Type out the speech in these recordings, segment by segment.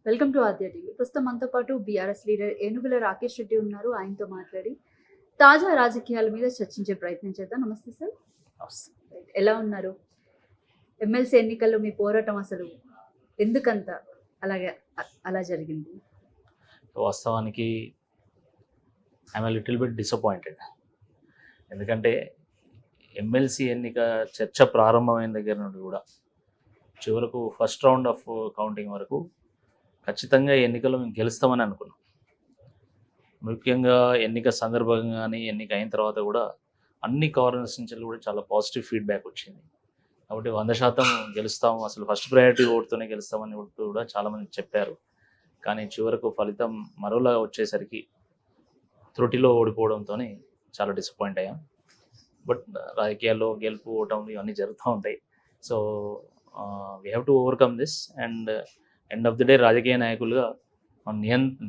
Welcome to Aadya TV. ప్రస్తుతం మనతో పాటు బీఆర్ఎస్ లీడర్ ఏనుగుల రాకేష్ రెడ్డి ఉన్నారు. ఆయనతో మాట్లాడి తాజా రాజకీయాల మీద చర్చించే ప్రయత్నం చేద్దాం. నమస్తే సార్. ఎలా ఉన్నారు? ఎమ్మెల్సీ ఎన్నికల్లో మీ పోరాటం అసలు ఎందుకంత అలాగే అలా జరిగింది? వాస్తవానికి ఐఎమ్ లిటిల్ బిట్ డిసప్పాయింటెడ్. ఎందుకంటే ఎమ్మెల్సీ ఎన్నిక చర్చ ప్రారంభమైన దగ్గర నుండి కూడా చివరకు ఫస్ట్ రౌండ్ ఆఫ్ కౌంటింగ్ వరకు ఖచ్చితంగా ఎన్నికల్లో మేము గెలుస్తామని అనుకున్నాం. ముఖ్యంగా ఎన్నిక సందర్భంగా కానీ ఎన్నిక అయిన తర్వాత కూడా అన్ని కార్నర్స్ నుంచి కూడా చాలా పాజిటివ్ ఫీడ్బ్యాక్ వచ్చింది. కాబట్టి 100% గెలుస్తాము, అసలు ఫస్ట్ ప్రయారిటీ ఓటుతోనే గెలుస్తామని కూడా చాలామంది చెప్పారు. కానీ చివరకు ఫలితం మరోలా వచ్చేసరికి త్రుటిలో ఓడిపోవడంతో చాలా డిసప్పాయింట్ అయ్యాం. బట్ రాజకీయాల్లో గెలుపు ఓటం ఇవన్నీ జరుగుతూ ఉంటాయి. So we have to overcome this and end of the day రాజకీయ నాయకులుగా మనం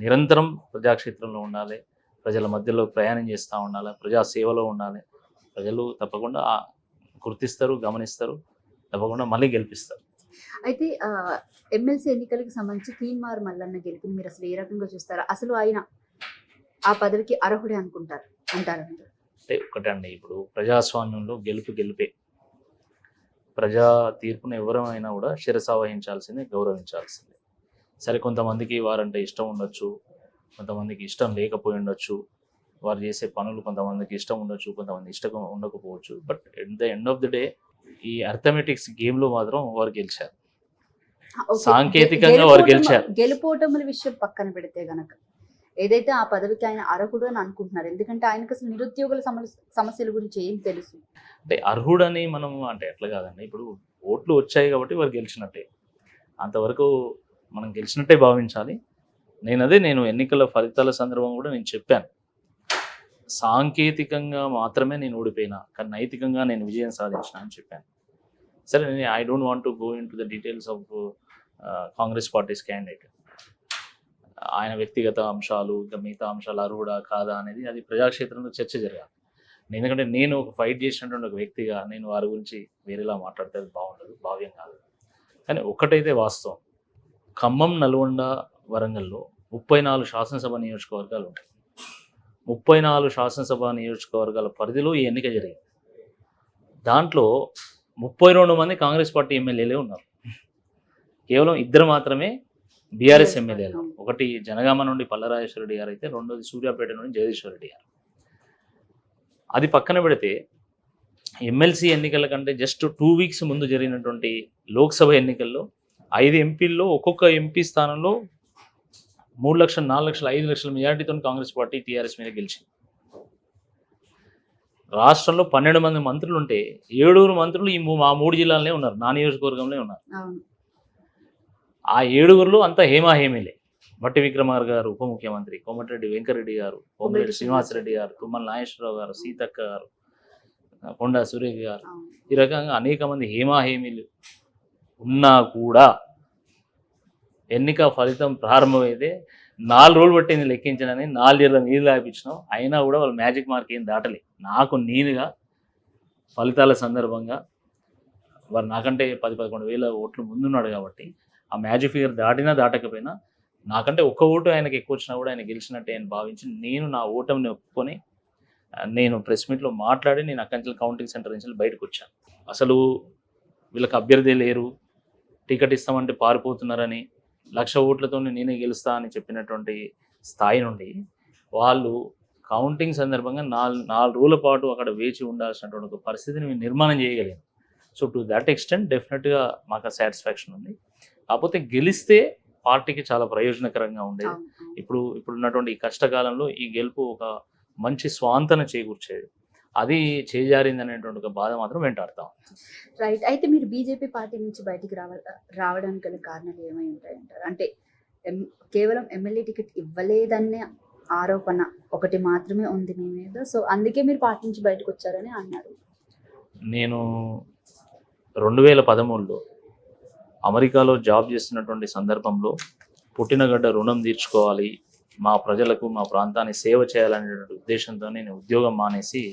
నిరంతరం ప్రజాక్షేత్రంలో ఉండాలి, ప్రజల మధ్యలో ప్రయాణం చేస్తూ ఉండాలి, ప్రజా సేవలో ఉండాలి. ప్రజలు తప్పకుండా గుర్తిస్తారు, గమనిస్తారు, తప్పకుండా మళ్ళీ గెలిపిస్తారు. అయితే ఎమ్మెల్సీ ఎన్నికలకు సంబంధించి తీన్మార్ మల్లన్న గెలిపిని మీరు అసలు ఏ రకంగా చూస్తారా? అసలు ఆయన ఆ పదవికి అర్హుడే అంటారు. అంటే ఒకటండి, ఇప్పుడు ప్రజాస్వామ్యంలో గెలిపే. ప్రజా తీర్పును ఎవరైనా కూడా శిరస వహించాల్సిందే, గౌరవించాల్సిందే. సరే, కొంతమందికి వారంటే ఇష్టం ఉండొచ్చు, కొంతమందికి ఇష్టం లేకపోయి ఉండొచ్చు, వారు చేసే పనులు కొంతమందికి ఇష్టం ఉండొచ్చు, కొంతమంది ఇష్టం ఉండకపోవచ్చు. But at the end of the day ఈ అర్థమెటిక్స్ గేమ్లో మాత్రం వారు గెలిచారు, సాంకేతికంగా వారు గెలిచారు. గెలుపోటముల విషయం పక్కన పెడితే గనక ఏదైతే ఆ పదవికి ఆయన అర్హుడు అని అనుకుంటున్నారు, ఎందుకంటే ఆయనకు అసలు నిరుద్యోగుల సమస్యల గురించి ఏం తెలుసు? అంటే అర్హుడని మనం అంటే ఎట్లా కాదండి, ఇప్పుడు ఓట్లు వచ్చాయి కాబట్టి వారు గెలిచినట్టే, అంతవరకు మనం గెలిచినట్టే భావించాలి. నేను ఎన్నికల ఫలితాల సందర్భం కూడా నేను చెప్పాను, సాంకేతికంగా మాత్రమే నేను ఓడిపోయినా కానీ నైతికంగా నేను విజయం సాధించిన అని చెప్పాను. సరే, నేను I don't want to go in to the details of Congress parties candidate. ఆయన వ్యక్తిగత అంశాలు, ఇంకా మిగతా అంశాలు అర్హుడా కాదా అనేది అది ప్రజాక్షేత్రంలో చర్చ జరగాలి. ఎందుకంటే నేను ఒక ఫైట్ చేసినటువంటి ఒక వ్యక్తిగా నేను వారి గురించి వేరేలా మాట్లాడితే బాగుండదు, భావ్యం కాదు. కానీ ఒక్కటైతే వాస్తవం, ఖమ్మం, నల్గొండ, వరంగల్లో 34 శాసనసభ నియోజకవర్గాలు ఉంటాయి. 34 శాసనసభ నియోజకవర్గాల పరిధిలో ఈ ఎన్నిక జరిగింది. దాంట్లో 32 మంది కాంగ్రెస్ పార్టీ ఎమ్మెల్యేలే ఉన్నారు. కేవలం 2 మాత్రమే బీఆర్ఎస్ ఎమ్మెల్యేలు. ఒకటి జనగామ నుండి పల్లరాజేశ్వర రెడ్డి గారు అయితే, రెండోది సూర్యాపేట నుండి జగదీశ్వర రెడ్డి గారు. అది పక్కన పెడితే ఎమ్మెల్సీ ఎన్నికల కంటే జస్ట్ 2 వీక్స్ ముందు జరిగినటువంటి లోక్సభ ఎన్నికల్లో 5 ఎంపీల్లో ఒక్కొక్క ఎంపీ స్థానంలో 3 లక్షలు, 4 లక్షలు, 5 లక్షల మెజారిటీతో కాంగ్రెస్ పార్టీ టీఆర్ఎస్ మీద గెలిచింది. రాష్ట్రంలో 12 మంది మంత్రులు ఉంటే 7 మంత్రులు మా 3 జిల్లాలనే ఉన్నారు, నా నియోజకవర్గంలో ఉన్నారు. ఆ 7 అంతా హేమాహేమీలే. భట్టి విక్రమార్క గారు ఉప ముఖ్యమంత్రి, కోమటిరెడ్డి వెంకరెడ్డి గారు, కోమటిరెడ్డి శ్రీనివాసరెడ్డి గారు, తుమ్మల నాగేశ్వరరావు గారు, సీతక్క గారు, కొండా సురేఖ గారు, ఈ రకంగా అనేక మంది హేమాహేమీలు ఉన్నా కూడా ఎన్నిక ఫలితం ప్రారంభమైతే 4 రోజులు పట్టింది లెక్కించడని 4 ఏళ్ళ నీళ్ళు ఆపించినాం. అయినా కూడా వాళ్ళు మ్యాజిక్ మార్క్ ఏం దాటలే. నాకు నేనుగా ఫలితాల సందర్భంగా వారు నాకంటే 10-11 వేల ఓట్లు ముందున్నాడు కాబట్టి ఆ మ్యాజిక్ ఫిగర్ దాటినా దాటకపోయినా నాకంటే ఒక్క ఓటు ఆయనకి ఎక్కువ వచ్చినా కూడా ఆయన గెలిచినట్టే అని భావించి నేను నా ఓటమిని ఒప్పుకొని నేను ప్రెస్ మీట్లో మాట్లాడి నేను అక్కడి నుంచి కౌంటింగ్ సెంటర్ నుంచి బయటకు వచ్చాను. అసలు వీళ్ళకి అభ్యర్థి లేరు, టికెట్ ఇస్తామంటే పారిపోతున్నారని, 1,00,000 ఓట్లతో నేనే గెలుస్తా అని చెప్పినటువంటి స్థాయి నుండి వాళ్ళు కౌంటింగ్ సందర్భంగా 4 రోజుల పాటు అక్కడ వేచి ఉండాల్సినటువంటి ఒక పరిస్థితిని మేము నిర్మాణం చేయగలిగాం. సో టు దట్ ఎక్స్టెంట్ డెఫినెట్గా మాకు సాటిస్ఫాక్షన్ ఉంది. కాకపోతే గెలిస్తే పార్టీకి చాలా ప్రయోజనకరంగా ఉండేది. ఇప్పుడున్నటువంటి ఈ కష్టకాలంలో ఈ గెలుపు ఒక మంచి స్వాంతన చేకూర్చేది. అది చేజారింది అనేటువంటి ఒక బాధ మాత్రం వెంటాడుతాం. రైట్. అయితే మీరు బీజేపీ పార్టీ నుంచి బయటికి రావడానికి గల కారణాలు ఏమై ఉంటాయంటారు? అంటే కేవలం ఎమ్మెల్యే టికెట్ ఇవ్వలేదనే ఆరోపణ ఒకటి మాత్రమే ఉంది మీ మీద, సో అందుకే మీరు పార్టీ నుంచి బయటకు వచ్చారని అన్నారు. నేను 2013లో అమెరికాలో జాబ్ చేస్తున్నటువంటి సందర్భంలో పుట్టినగడ్డ రుణం తీర్చుకోవాలి, మా ప్రజలకు మా ప్రాంతాన్ని సేవ చేయాలనేటువంటి ఉద్దేశంతో నేను ఉద్యోగం మానేసి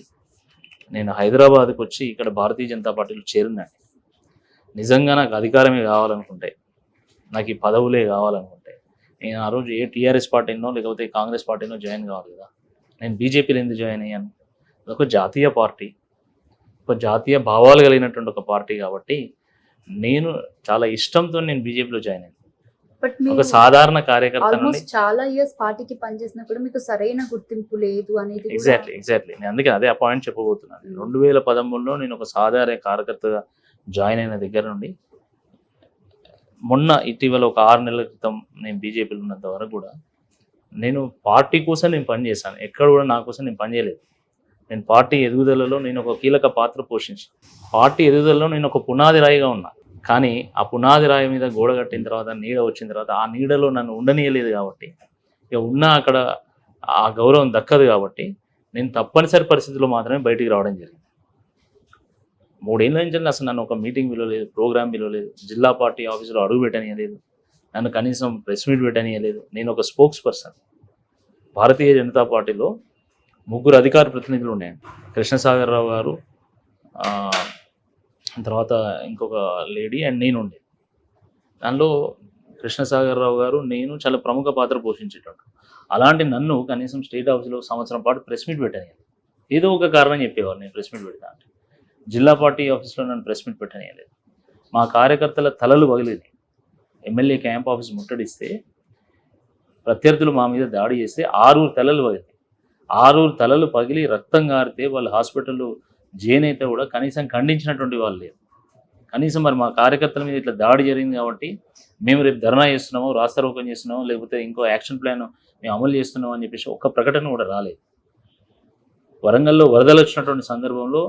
నేను హైదరాబాద్కి వచ్చి ఇక్కడ భారతీయ జనతా పార్టీలో చేరినండి. నిజంగా నాకు అధికారమే కావాలనుకుంటే, నాకు ఈ పదవులే కావాలనుకుంటే నేను ఆ రోజు ఏ టీఆర్ఎస్ పార్టీనో లేకపోతే కాంగ్రెస్ పార్టీనో జాయిన్ కావాలి కదా. నేను బీజేపీలో ఎందుకు జాయిన్ అయ్యాను? అదొక జాతీయ పార్టీ, ఒక జాతీయ భావాలు కలిగినటువంటి ఒక పార్టీ కాబట్టి నేను చాలా ఇష్టంతో నేను బీజేపీలో జాయిన్ అయ్యాను. బట్ ఒక మీరు సాధారణ కార్యకర్త నుండి ఆల్మోస్ట్ చాలా ఇయర్స్ పార్టీకి పనిచేసినా కూడా మీకు సరైన గుర్తింపు లేదు అనేది కూడా- ఎగ్జాక్ట్లీ నేను అందుకే అదే ఆ పాయింట్ చెప్పబోతున్నాను. 2013లో నేను ఒక సాధారణ కార్యకర్తగా జాయిన్ అయిన దగ్గర నుండి మొన్న ఇటీవల ఒక 6 నెలల క్రితం నేను బీజేపీలో ఉన్నంత వరకు కూడా నేను పార్టీ కోసం నేను పనిచేశాను. ఎక్కడ కూడా నా కోసం నేను పనిచేయలేదు. నేను పార్టీ ఎదుగుదలలో నేను ఒక కీలక పాత్ర పోషించాను. పార్టీ ఎదుగుదలలో నేను ఒక పునాది రాయిగా ఉన్నా. కానీ ఆ పునాది రాయి మీద గోడ కట్టిన తర్వాత నీడ వచ్చిన తర్వాత ఆ నీడలో నన్ను ఉండనీయలేదు కాబట్టి, ఇక ఉన్నా అక్కడ ఆ గౌరవం దక్కదు కాబట్టి నేను తప్పనిసరి పరిస్థితుల్లో మాత్రమే బయటికి రావడం జరిగింది. 3 ఏళ్ళ నుంచి అసలు నన్ను ఒక మీటింగ్ పిలవలేదు, ప్రోగ్రామ్ పిలవలేదు, జిల్లా పార్టీ ఆఫీసులో అడుగు పెట్టనీయలేదు, నన్ను కనీసం ప్రెస్ మీట్ పెట్టనీయలేదు. నేను ఒక స్పోక్స్ పర్సన్. భారతీయ జనతా పార్టీలో 3 అధికార ప్రతినిధులు ఉన్నాయండి. కృష్ణసాగర్ రావు గారు, తర్వాత ఇంకొక లేడీ అండ్ నేను ఉండే. దానిలో కృష్ణసాగర్ రావు గారు, నేను చాలా ప్రముఖ పాత్ర పోషించేటట్టు. అలాంటి నన్ను కనీసం స్టేట్ ఆఫీస్లో సంవత్సరం పాటు ప్రెస్ మీట్ పెట్టనీయాలి. ఏదో ఒక కారణం చెప్పేవారు నేను ప్రెస్ మీట్ పెడతా అంటే. జిల్లా పార్టీ ఆఫీస్లో నన్ను ప్రెస్ మీట్ పెట్టనీయలేదు. మా కార్యకర్తల తలలు పగిలింది. ఎమ్మెల్యే క్యాంప్ ఆఫీస్ ముట్టడిస్తే ప్రత్యర్థులు మా మీద దాడి చేస్తే 6 తలలు పగిలింది. 6 తలలు పగిలి రక్తం గారితే వాళ్ళు హాస్పిటల్లో జైన్ అయితే కూడా కనీసం ఖండించినటువంటి వాళ్ళు లేరు. కనీసం మరి మా కార్యకర్తల మీద ఇట్లా దాడి జరిగింది కాబట్టి మేము రేపు ధర్నా చేస్తున్నాము, రాస్తారోకం చేస్తున్నాము, లేకపోతే ఇంకో యాక్షన్ ప్లాన్ మేము అమలు చేస్తున్నాం అని చెప్పేసి ఒక్క ప్రకటన కూడా రాలేదు. వరంగల్లో వరదలు వచ్చినటువంటి సందర్భంలో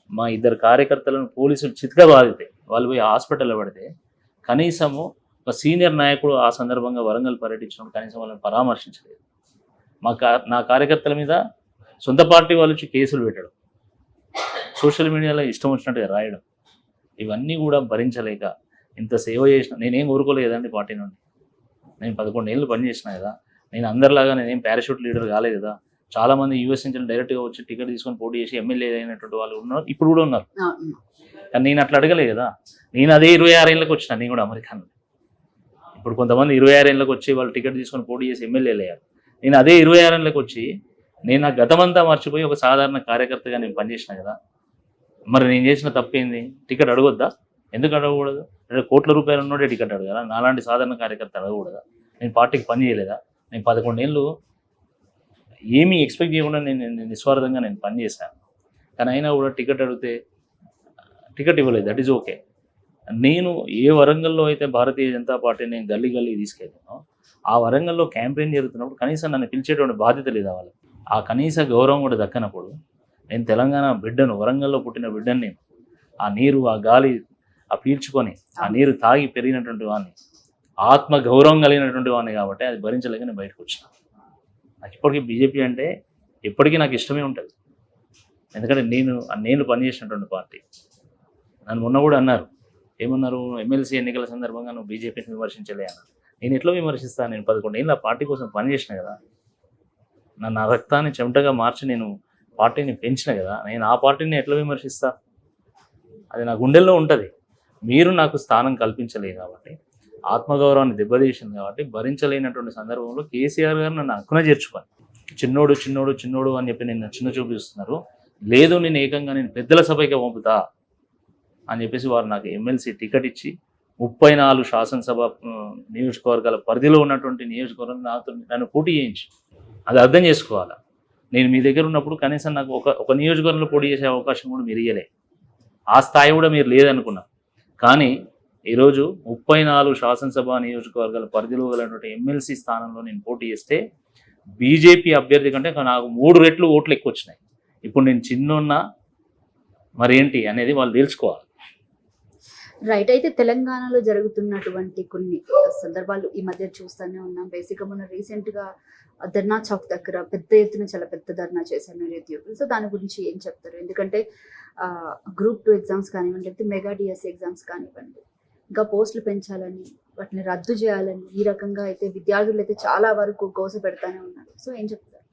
మా 2 కార్యకర్తలను పోలీసులు చితకబాదితే వాళ్ళు పోయి హాస్పిటల్లో పడితే కనీసము ఒక సీనియర్ నాయకుడు ఆ సందర్భంగా వరంగల్ పర్యటించినప్పుడు కనీసం వాళ్ళని పరామర్శించలేదు. నా కార్యకర్తల మీద సొంత పార్టీ వాళ్ళు వచ్చి కేసులు పెట్టడం, సోషల్ మీడియాలో ఇష్టం వచ్చినట్టుగా రాయడం, ఇవన్నీ కూడా భరించలేక ఇంత సేవ చేసిన నేనేం కోరుకోలేదండి పార్టీ నుండి. నేను 11 ఏళ్ళు పనిచేసిన కదా. నేను అందరిలాగా నేనేం పారాషూట్ లీడర్ కాలేదు కదా. చాలామంది యూఎస్ నుంచి డైరెక్ట్గా వచ్చి టికెట్ తీసుకొని పోటీ చేసి ఎమ్మెల్యే అయినటువంటి వాళ్ళు ఉన్నారు, ఇప్పుడు కూడా ఉన్నారు. కానీ నేను అట్లా అడగలేదు కదా. నేను అదే 26 ఏళ్ళకి వచ్చిన. నేను కూడా అమెరికా నుండి. ఇప్పుడు కొంతమంది 26 ఏళ్ళకి వచ్చి వాళ్ళు టికెట్ తీసుకొని పోటీ చేసి ఎమ్మెల్యేలు అయ్యారు. నేను అదే 26 ఏళ్ళకి వచ్చి నేను నా గతమంతా మర్చిపోయి ఒక సాధారణ కార్యకర్తగా నేను పనిచేసిన కదా. మరి నేను చేసిన తప్పేంది? టికెట్ అడగొద్దా? ఎందుకు అడగకూడదు? అంటే కోట్ల రూపాయలు ఉన్నోడే టికెట్ అడగదా? నాలాంటి సాధారణ కార్యకర్త అడగకూడదా? నేను పార్టీకి పని చేయలేదా? నేను 11 ఏళ్ళు ఏమీ ఎక్స్పెక్ట్ చేయకుండా నేను నిస్వార్థంగా నేను పనిచేశాను. కానీ అయినా కూడా టికెట్ అడిగితే టికెట్ ఇవ్వలేదు. That is okay. నేను ఏ వరంగల్లో అయితే భారతీయ జనతా పార్టీ నేను గల్లీ తీసుకెళ్ళానో ఆ వరంగల్లో క్యాంపెయిన్ జరుగుతున్నప్పుడు కనీసం నన్ను పిలిచేటువంటి బాధ్యత లేదా వాళ్ళకి. ఆ కనీస గౌరవం కూడా దక్కనప్పుడు నేను తెలంగాణ బిడ్డను, వరంగల్లో పుట్టిన బిడ్డని, నేను ఆ నీరు, ఆ గాలి ఆ పీల్చుకొని ఆ నీరు తాగి పెరిగినటువంటి వాడిని, ఆత్మ గౌరవం కలిగినటువంటి వాడిని కాబట్టి అది భరించలేక నేను బయటకు వచ్చిన. నాకు ఇప్పటికీ బీజేపీ అంటే ఎప్పటికీ నాకు ఇష్టమే ఉంటుంది. ఎందుకంటే నేను పనిచేసినటువంటి పార్టీ. నన్ను మొన్న కూడా అన్నారు, ఏమన్నారు, ఎమ్మెల్సీ ఎన్నికల సందర్భంగా నువ్వు బీజేపీని విమర్శించలే అన్నారు. నేను ఎట్లా విమర్శిస్తాను? నేను 11 ఏళ్ళు ఆ పార్టీ కోసం పనిచేసిన కదా. నా రక్తాన్ని చెమటగా మార్చి నేను పార్టీని పెంచిన కదా. నేను ఆ పార్టీని ఎట్లా విమర్శిస్తా? అది నా గుండెల్లో ఉంటుంది. మీరు నాకు స్థానం కల్పించలేదు కాబట్టి, ఆత్మగౌరవాన్ని దెబ్బతీసింది కాబట్టి భరించలేనటువంటి సందర్భంలో కేసీఆర్ గారు నన్ను హక్కున చేర్చుకొని చిన్నోడు అని చెప్పి నేను చిన్న చూపిస్తున్నారు. లేదు, నేను ఏకంగా నేను పెద్దల సభకి పంపుతా అని చెప్పేసి వారు నాకు ఎమ్మెల్సీ టికెట్ ఇచ్చి 34 శాసనసభ నియోజకవర్గాల పరిధిలో ఉన్నటువంటి నియోజకవర్గం నన్ను పోటీ చేయించి, అది అర్థం చేసుకోవాలా. నేను మీ దగ్గర ఉన్నప్పుడు కనీసం నాకు ఒక నియోజకవర్గంలో పోటీ చేసే అవకాశం కూడా మీరు ఇయ్యలే. ఆ స్థాయి కూడా మీరు లేదనుకున్నా. కానీ ఈరోజు 34 శాసనసభ నియోజకవర్గాల పరిధిలో గలటువంటి ఎమ్మెల్సీ స్థానంలో నేను పోటీ చేస్తే బీజేపీ అభ్యర్థి కంటే నాకు 3 రెట్లు ఓట్లు ఎక్కువ వచ్చినాయి. ఇప్పుడు నేను చిన్నోన్నా మరేంటి అనేది వాళ్ళు తెలుసుకోవాలి. రైట్. అయితే తెలంగాణలో జరుగుతున్నటువంటి కొన్ని సందర్భాలు ఈ మధ్య చూస్తూనే ఉన్నాం. బేసిక్గా మొన్న రీసెంట్గా ధర్నా చౌక్ దగ్గర పెద్ద ఎత్తున చాలా పెద్ద ధర్నా చేశారు నిరుద్యోగులు. సో దాని గురించి ఏం చెప్తారు? ఎందుకంటే గ్రూప్ 2 ఎగ్జామ్స్ కానివ్వండి, లేకపోతే మెగా డిఎస్సి ఎగ్జామ్స్ కానివ్వండి, ఇంకా పోస్టులు పెంచాలని, వాటిని రద్దు చేయాలని, ఈ రకంగా అయితే విద్యార్థులు అయితే చాలా వరకు గోస పెడతానే ఉన్నారు. సో ఏం చెప్తారు?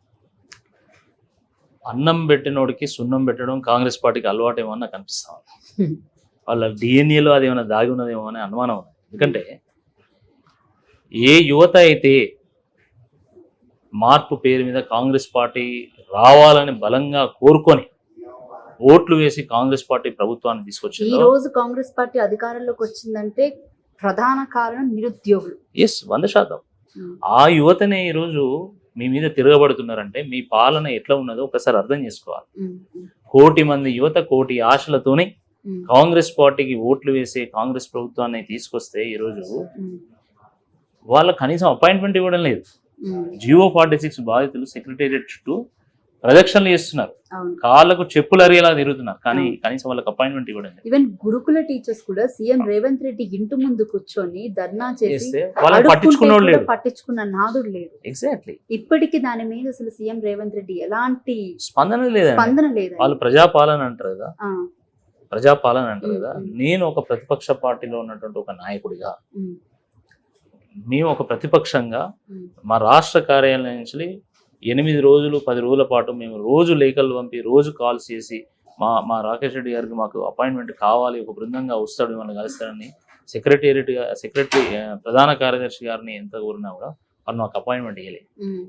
అన్నం పెట్టినోడికి సున్నం పెట్టడం కాంగ్రెస్ పార్టీకి అలవాటు ఏమన్నా కనిపిస్తా ఉంది. వాళ్ళ డిఎన్ఏలో అది ఏమైనా దాగి ఉన్నదేమో అనే అనుమానం ఉంది. ఎందుకంటే ఏ యువత అయితే మార్పు పేరు మీద కాంగ్రెస్ పార్టీ రావాలని బలంగా కోరుకొని ఓట్లు వేసి కాంగ్రెస్ పార్టీ ప్రభుత్వాన్ని ఈ తీసుకొచ్చిందో రోజు కాంగ్రెస్ పార్టీ అధికారంలోకి వచ్చిందంటే ప్రధాన కారణం నిరుద్యోగులు. 100%. ఆ యువతనే ఈరోజు మీ మీద తిరగబడుతున్నారంటే మీ పాలన ఎట్లా ఉన్నదో ఒకసారి అర్థం చేసుకోవాలి. కోటి మంది యువత కోటి ఆశలతోని కాంగ్రెస్ పార్టీకి ఓట్లు వేసి కాంగ్రెస్ ప్రభుత్వాన్ని తీసుకొస్తే ఈరోజు వాళ్ళ కనీసం అపాయింట్మెంట్ ఇవ్వడం లేదు. జియో 46 బాధితులు సెక్రటేరియట్ చుట్టూ ప్రదక్షిణలు చేస్తున్నారు, కాళ్ళకు చెప్పులు అరిగేలా తిరుగుతున్నారు, కానీ కనీసం వాళ్ళకి అపాయింట్మెంట్ ఇవ్వడం లేదు. ఈవెన్ గురుకుల టీచర్స్ కూడా సీఎం రేవంత్ రెడ్డి ఇంటి ముందు కూర్చొని ధర్నా చేసి వాళ్ళని పట్టించుకున్నోడు లేడు, పట్టించుకున్న నాదుడు లేడు. ఎగ్జాక్ట్లీ. ఇప్పటికి దాని మీద అసలు సీఎం రేవంత్ రెడ్డి ఎలాంటి స్పందన లేదు. వాళ్ళు ప్రజాపాలన అంటారు కదా, ప్రజాపాలన అంటారు కదా. నేను ఒక ప్రతిపక్ష పార్టీలో ఉన్నటువంటి ఒక నాయకుడిగా, మేము ఒక ప్రతిపక్షంగా మా రాష్ట్ర కార్యాలయం నుంచి 8 రోజులు 10 రోజుల పాటు మేము రోజు లేఖలు పంపి రోజు కాల్స్ చేసి మా రాకేష్ రెడ్డి గారికి మాకు అపాయింట్మెంట్ కావాలి, ఒక బృందంగా వస్తాడు మిమ్మల్ని కలుస్తాడని సెక్రటరీ ప్రధాన కార్యదర్శి గారిని ఎంత కోరినా కూడా వాళ్ళు నాకు అపాయింట్మెంట్ ఇవ్వలేదు.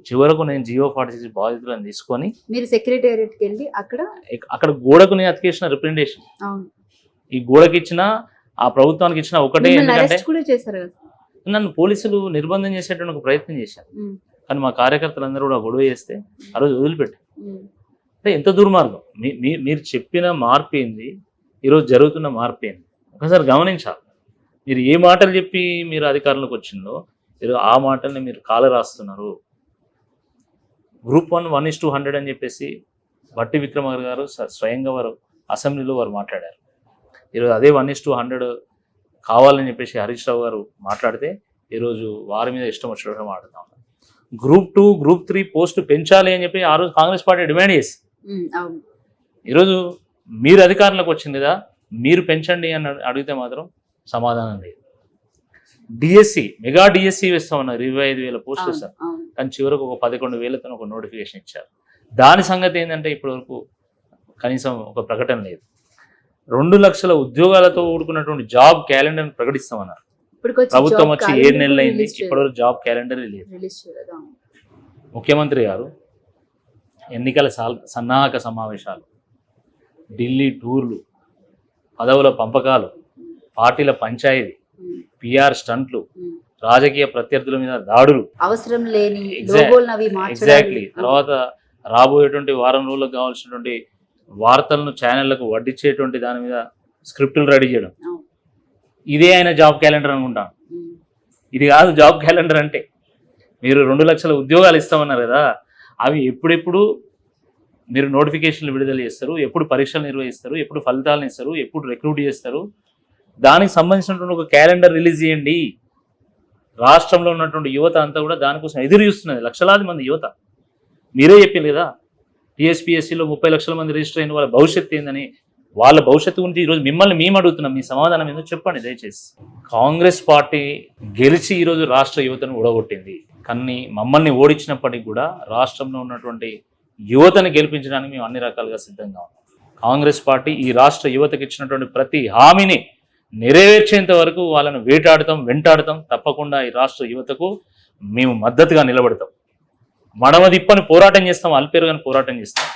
చివరకు నేను జియో 46 బాధితులను తీసుకొని మీరు సెక్రటేరియట్కి వెళ్ళి అక్కడ గోడకు నేను అతికేసిన రిప్రజెంటేషన్, ఈ గోడకి ఇచ్చిన ఆ ప్రభుత్వానికి ఇచ్చిన ఒకటే, ఎందుకంటే నన్ను పోలీసులు నిర్బంధం చేసేటువంటి ఒక ప్రయత్నం చేశారు, కానీ మా కార్యకర్తలందరూ కూడా గొడవ చేస్తే ఆ రోజు వదిలిపెట్టారు. అంటే ఎంత దుర్మార్గం. మీరు చెప్పిన మార్పు ఏంది, ఈరోజు జరుగుతున్న మార్పు ఏంది ఒకసారి గమనించాలి. మీరు ఏ మాటలు చెప్పి మీరు అధికారంలోకి వచ్చిందో మీరు ఆ మాటల్ని మీరు కాల రాస్తున్నారు. గ్రూప్ 1 1:100 అని చెప్పేసి భట్టి విక్రమార్క గారు స్వయంగా వారు అసెంబ్లీలో వారు మాట్లాడారు. ఈరోజు అదే 1:100 కావాలని చెప్పేసి హరీష్ రావు గారు మాట్లాడితే ఈరోజు వారి మీద ఇష్టం వచ్చినట్టు మాట్లాడుతూ ఉన్నారు. గ్రూప్ 2 గ్రూప్ 3 పోస్టు పెంచాలి అని చెప్పి ఆ రోజు కాంగ్రెస్ పార్టీ డిమాండ్ చేసి, ఈరోజు మీరు అధికారంలోకి వచ్చింది కదా మీరు పెంచండి అని అడిగితే మాత్రం సమాధానం లేదు. డిఎస్సి మెగా డిఎస్సి వేస్తామన్నారు, 25,000 పోస్టులు ఇస్తారు, కానీ చివరకు ఒక 11,000తో ఒక నోటిఫికేషన్ ఇచ్చారు. దాని సంగతి ఏంటంటే ఇప్పటి వరకు కనీసం ఒక ప్రకటన లేదు. 2 లక్షల ఉద్యోగాలతో కూడుకున్నటువంటి జాబ్ క్యాలెండర్ ప్రకటిస్తామన్నారు. ప్రభుత్వం వచ్చి 7 నెలలు అయింది, ఇప్పటివరకు జాబ్ క్యాలెండర్ లేదు. ముఖ్యమంత్రి గారు ఎన్నికల సన్నాహక సమావేశాలు, ఢిల్లీ టూర్లు, పదవుల పంపకాలు, పార్టీల పంచాయతీ, పిఆర్ స్టంట్లు, రాజకీయ ప్రత్యర్థుల మీద దాడులు, అవసరం లేని ఎగ్జాక్ట్లీ. తర్వాత రాబోయేటువంటి వారం రోజులకు కావాల్సినటువంటి వార్తలను ఛానళ్లకు వడ్డించేటువంటి దాని మీద స్క్రిప్టులు రెడీ చేయడం, ఇదే ఆయన జాబ్ క్యాలెండర్ అనుకుంటాను. ఇది కాదు జాబ్ క్యాలెండర్ అంటే. మీరు 2 లక్షల ఉద్యోగాలు ఇస్తామన్నారు కదా, అవి ఎప్పుడెప్పుడు మీరు నోటిఫికేషన్లు విడుదల చేస్తారు, ఎప్పుడు పరీక్షలు నిర్వహిస్తారు, ఎప్పుడు ఫలితాలను ఇస్తారు, ఎప్పుడు రిక్రూట్ చేస్తారు, దానికి సంబంధించినటువంటి ఒక క్యాలెండర్ రిలీజ్ చేయండి. రాష్ట్రంలో ఉన్నటువంటి యువత అంతా కూడా దానికోసం ఎదురు చూస్తున్నది, లక్షలాది మంది యువత. మీరే చెప్పారు కదా టీఎస్పీఎస్సీలో 30 లక్షల మంది రిజిస్టర్ అయిన వాళ్ళ భవిష్యత్తు ఏందని. వాళ్ళ భవిష్యత్తు గురించి ఈరోజు మిమ్మల్ని మేము అడుగుతున్నాం, మీ సమాధానం ఏందో చెప్పండి దయచేసి. కాంగ్రెస్ పార్టీ గెలిచి ఈరోజు రాష్ట్ర యువతను ఓడగొట్టింది, కానీ మమ్మల్ని ఓడించినప్పటికీ కూడా రాష్ట్రంలో ఉన్నటువంటి యువతను గెలిపించడానికి మేము అన్ని రకాలుగా సిద్ధంగా ఉన్నాం. కాంగ్రెస్ పార్టీ ఈ రాష్ట్ర యువతకు ఇచ్చినటువంటి ప్రతి హామీని నెరవేర్చేంత వరకు వాళ్ళను వెంటాడతాం. తప్పకుండా ఈ రాష్ట్ర యువతకు మేము మద్దతుగా నిలబడతాం. మడమదిప్పని పోరాటం చేస్తాం, అల్పేరుగాని పోరాటం చేస్తాం.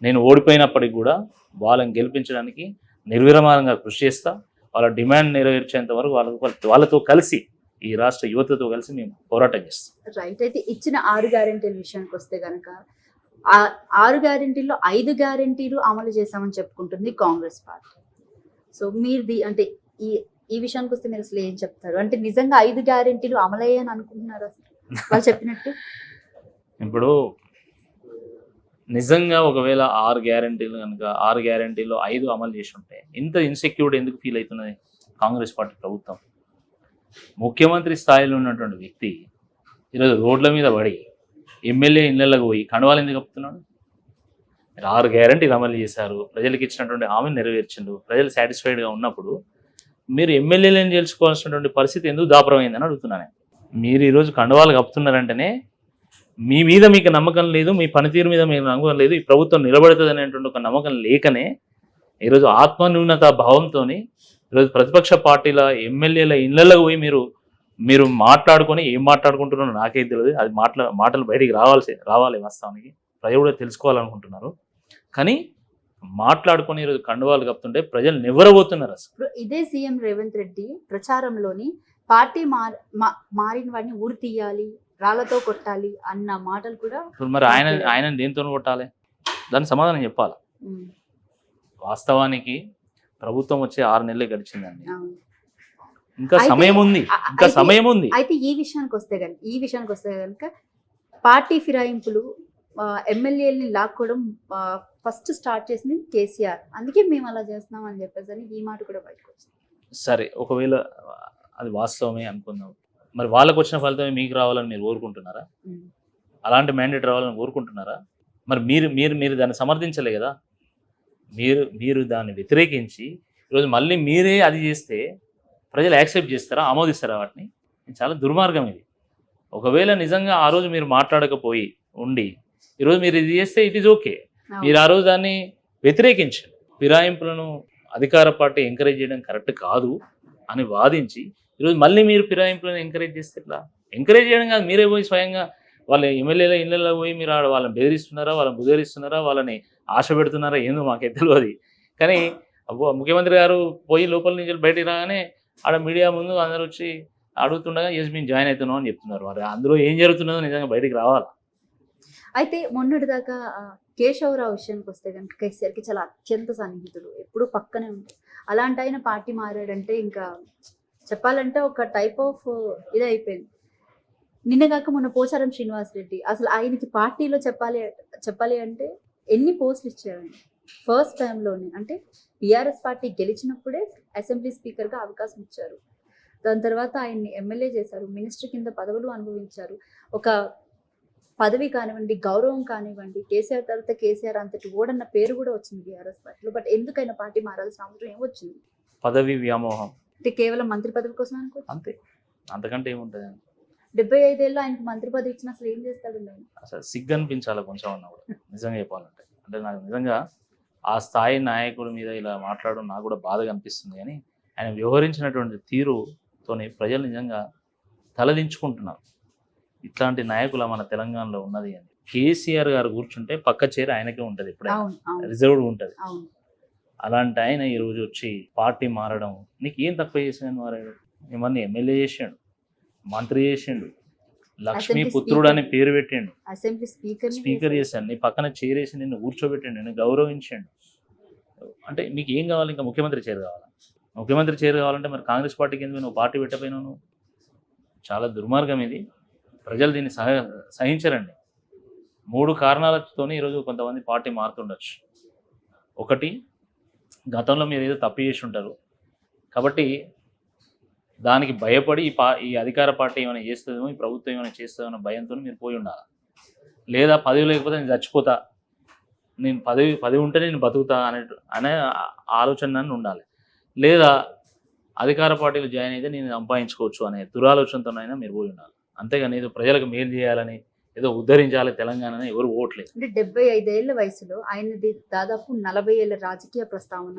నేను ఓడిపోయినప్పటికీ కూడా వాళ్ళని గెలిపించడానికి నిర్విరామంగా కృషి చేస్తా. వాళ్ళ డిమాండ్ నెరవేర్చేంత వరకు వాళ్ళతో కలిసి ఈ రాష్ట్ర యువతతో కలిసి మేము పోరాటం చేస్తాం. రైట్. అయితే ఇచ్చిన 6 గ్యారెంటీల విషయానికి వస్తే కనుక 6 గ్యారెంటీల్లో 5 గ్యారెంటీలు అమలు చేశామని చెప్పుకుంటుంది కాంగ్రెస్ పార్టీ. సో మీది అంటే ఈ విషయానికి వస్తే మీరు అసలు ఏం చెప్తారు? అంటే నిజంగా 5 గ్యారెంటీలు అమలయ్యాయని అనుకుంటున్నారు వాళ్ళు చెప్పినట్టు? ఇప్పుడు నిజంగా ఒకవేళ 6 గ్యారెంటీలు కనుక 6 గ్యారెంటీలో 5 అమలు చేసి ఉంటే ఇంత ఇన్సెక్యూర్డ్ ఎందుకు ఫీల్ అవుతున్నది కాంగ్రెస్ పార్టీ ప్రభుత్వం? ముఖ్యమంత్రి స్థాయిలో ఉన్నటువంటి వ్యక్తి ఈరోజు రోడ్ల మీద పడి ఎమ్మెల్యే ఇళ్లకు పోయి కండవాలు ఎందుకు కప్పుతున్నాడు? 6 గ్యారెంటీలు అమలు చేశారు, ప్రజలకు ఇచ్చినటువంటి హామీని నెరవేర్చిండు, ప్రజలు సాటిస్ఫైడ్గా ఉన్నప్పుడు మీరు ఎమ్మెల్యేలను గెలుచుకోవాల్సినటువంటి పరిస్థితి ఎందుకు దాపరమైందని అడుగుతున్నాను. మీరు ఈరోజు కండవాలు కప్పుతున్నారంటేనే మీ మీద మీకు నమ్మకం లేదు, మీ పనితీరు మీద మీకు నమ్మకం లేదు, ఈ ప్రభుత్వం నిలబడుతుంది అనేటువంటి ఒక నమ్మకం లేకనే ఈరోజు ఆత్మన్యూనత భావంతో ఈరోజు ప్రతిపక్ష పార్టీల ఎమ్మెల్యేల ఇళ్లకు పోయి మీరు మీరు మాట్లాడుకొని ఏం మాట్లాడుకుంటున్నారో నాకే తెలియదు. అది మాటలు బయటికి రావాలి వాస్తవానికి. ప్రజలు కూడా తెలుసుకోవాలనుకుంటున్నారు. కానీ మాట్లాడుకొని ఈరోజు కండువాలు కప్పుతుంటే ప్రజలు నివ్వరబోతున్నారు అసలు. ఇప్పుడు ఇదే సీఎం రేవంత్ రెడ్డి ప్రచారంలోని పార్టీ మారిన వాడిని ఊరి తీయాలి, రాళ్లతో కొట్టాలి అన్న మాటలు కూడా. ఇప్పుడు మరి ఆయన దేంతో కొట్టాలి? దానికి సమాధానం చెప్పాలి. వాస్తవానికి ప్రభుత్వం వచ్చి 6 నెలలే గడిచిందండి. ఇంకా సమయం ఉంది. అయితే ఈ విషయానికి వస్తే కనుక పార్టీ ఫిరాయింపులు, ఎమ్మెల్యేలని లాక్కోవడం ఫస్ట్ స్టార్ట్ చేసింది కేసీఆర్. అందుకే మేము అలా చేస్తున్నాం అని చెప్పేసి అని ఈ మాట కూడా బయటకు వచ్చింది. సరే, ఒకవేళ అది వాస్తవమే అనుకుందాం. మరి వాళ్ళకు వచ్చిన ఫలితమే మీకు రావాలని మీరు కోరుకుంటున్నారా? అలాంటి మ్యాండేట్ రావాలని కోరుకుంటున్నారా? మరి మీరు దాన్ని సమర్థించలే కదా. మీరు దాన్ని వ్యతిరేకించి ఈరోజు మళ్ళీ మీరే అది చేస్తే ప్రజలు యాక్సెప్ట్ చేస్తారా, ఆమోదిస్తారా వాటిని? చాలా దుర్మార్గం ఇది. ఒకవేళ నిజంగా ఆ రోజు మీరు మాట్లాడకపోయి ఉండి ఈరోజు మీరు ఇది చేస్తే ఇట్ ఈజ్ ఓకే. మీరు ఆ రోజు దాన్ని వ్యతిరేకించారు. ఫిరాయింపులను అధికార పార్టీ ఎంకరేజ్ చేయడం కరెక్ట్ కాదు అని వాదించి ఈరోజు మళ్ళీ మీరు ఫిరాయింపులను ఎంకరేజ్ చేస్తే ఎట్లా? ఎంకరేజ్ చేయడం కాదు, మీరే పోయి స్వయంగా వాళ్ళ ఎమ్మెల్యేల ఇళ్ళలో పోయి మీరు వాళ్ళని బెదిరిస్తున్నారా, వాళ్ళని బుదిరిస్తున్నారా, వాళ్ళని ఆశ పెడుతున్నారా, ఏందో మాకే తెలియదు. కానీ ముఖ్యమంత్రి గారు పోయి లోపల నుంచి బయటికి రాగానే ఆడ మీడియా ముందు అందరూ వచ్చి అడుగుతుండగా ఎస్ మేము జాయిన్ అవుతున్నాం అని చెప్తున్నారు. మరి అందులో ఏం జరుగుతున్నదో నిజంగా బయటికి రావాలి. అయితే మొన్నటిదాకా కేశవరావు విషయానికి వస్తే కనుక కేసీఆర్కి చాలా అత్యంత సన్నిహితుడు, ఎప్పుడు పక్కనే ఉంటాడు. అలాంటి ఆయన పార్టీ మారాడంటే ఇంకా చెప్పాలంటే ఒక టైప్ ఆఫ్ ఇది అయిపోయింది. నిన్నగాక మొన్న పోచారం శ్రీనివాస్ రెడ్డి అసలు ఆయనకి పార్టీలో చెప్పాలి అంటే ఎన్ని పోస్టులు ఇచ్చారండి ఫస్ట్ టైంలోనే. అంటే టీఆర్ఎస్ పార్టీ గెలిచినప్పుడే అసెంబ్లీ స్పీకర్గా అవకాశం ఇచ్చారు. దాని తర్వాత ఆయన్ని ఎమ్మెల్యే చేశారు, మినిస్టర్ కింద పదవులు అనుభవించారు. ఒక పదవి కానివ్వండి, గౌరవం కానివ్వండి, కేసీఆర్ తర్వాత కేసీఆర్ అంతటి ఓడన్న పేరు కూడా వచ్చింది టీఆర్ఎస్ పార్టీలో. బట్ ఎందుకైనా పార్టీ మారాల్సిన అవసరం ఏమొచ్చింది? పదవి వ్యామోహం. అంటే కేవలం మంత్రి పదవి కోసం అనుకోవచ్చు, అంతే, అంతకంటే ఏముంటుంది? 75 ఏళ్ళు ఆయనకు మంత్రి పదవి ఇచ్చిన అసలు ఏం చేస్తాడు? అసలు సిగ్గు అనిపించాలి కొంచెం అన్నా కూడా నిజంగా చెప్పాలంటే. అంటే నాకు నిజంగా ఆ స్థాయి నాయకుడి మీద ఇలా మాట్లాడడం నాకు కూడా బాధగా అనిపిస్తుంది. కానీ ఆయన వ్యవహరించినటువంటి తీరుతోని ప్రజలు నిజంగా తలదించుకుంటున్నారు. ఇట్లాంటి నాయకుల మన తెలంగాణలో ఉన్నది అని. కేసీఆర్ గారు కూర్చుంటే పక్క చైర్ ఆయనకే ఉంటుంది, ఎప్పుడైనా రిజర్వ్డ్ ఉంటుంది. అలాంటి ఆయన ఈరోజు వచ్చి పార్టీ మారడం, నీకు ఏం తక్కువ చేసాను? మారాడు, మిమ్మల్ని ఎమ్మెల్యే చేసాడు, మంత్రి చేసిండు, లక్ష్మీ పుత్రుడు అని పేరు పెట్టిండు, అసెంబ్లీ స్పీకర్ చేశాడు, నీ పక్కన చేరేసి నిన్ను కూర్చోబెట్టిండు, నిన్ను గౌరవించాడు. అంటే మీకు ఏం కావాలి? ఇంకా ముఖ్యమంత్రి చైర్ కావాలా? ముఖ్యమంత్రి చైర్ కావాలంటే మరి కాంగ్రెస్ పార్టీకి ఎందుకు నువ్వు పార్టీ పెట్టపోయినావు? నువ్వు చాలా దుర్మార్గం ఇది. ప్రజలు దీన్ని సహించరండి. 3 కారణాలతో ఈరోజు కొంతమంది పార్టీ మారుతుండొచ్చు. ఒకటి, గతంలో మీరు ఏదో తప్పు చేసి ఉంటారు కాబట్టి దానికి భయపడి ఈ అధికార పార్టీ ఏమైనా చేస్తుందేమో, ఈ ప్రభుత్వం ఏమైనా చేస్తుందో అన్న భయంతో మీరు పోయి ఉండాలి. లేదా పదవి లేకపోతే నేను చచ్చిపోతా, నేను పదవి ఉంటే నేను బతుకుతా అనే ఆలోచన ఉండాలి. లేదా అధికార పార్టీలో జాయిన్ అయితే నేను సంపాదించుకోవచ్చు అనే దురాలోచనతోనైనా మీరు పోయి ఉండాలి. అంతేగాని ఏదో ప్రజలకు మేలు చేయాలని, ఏదో ఉద్ధరించాలి తెలంగాణని ఎవరు ఓట్లేదు. అంటే 75 ఏళ్ల వయసులో ఆయనది దాదాపు 40 ఏళ్ల రాజకీయ ప్రస్థానం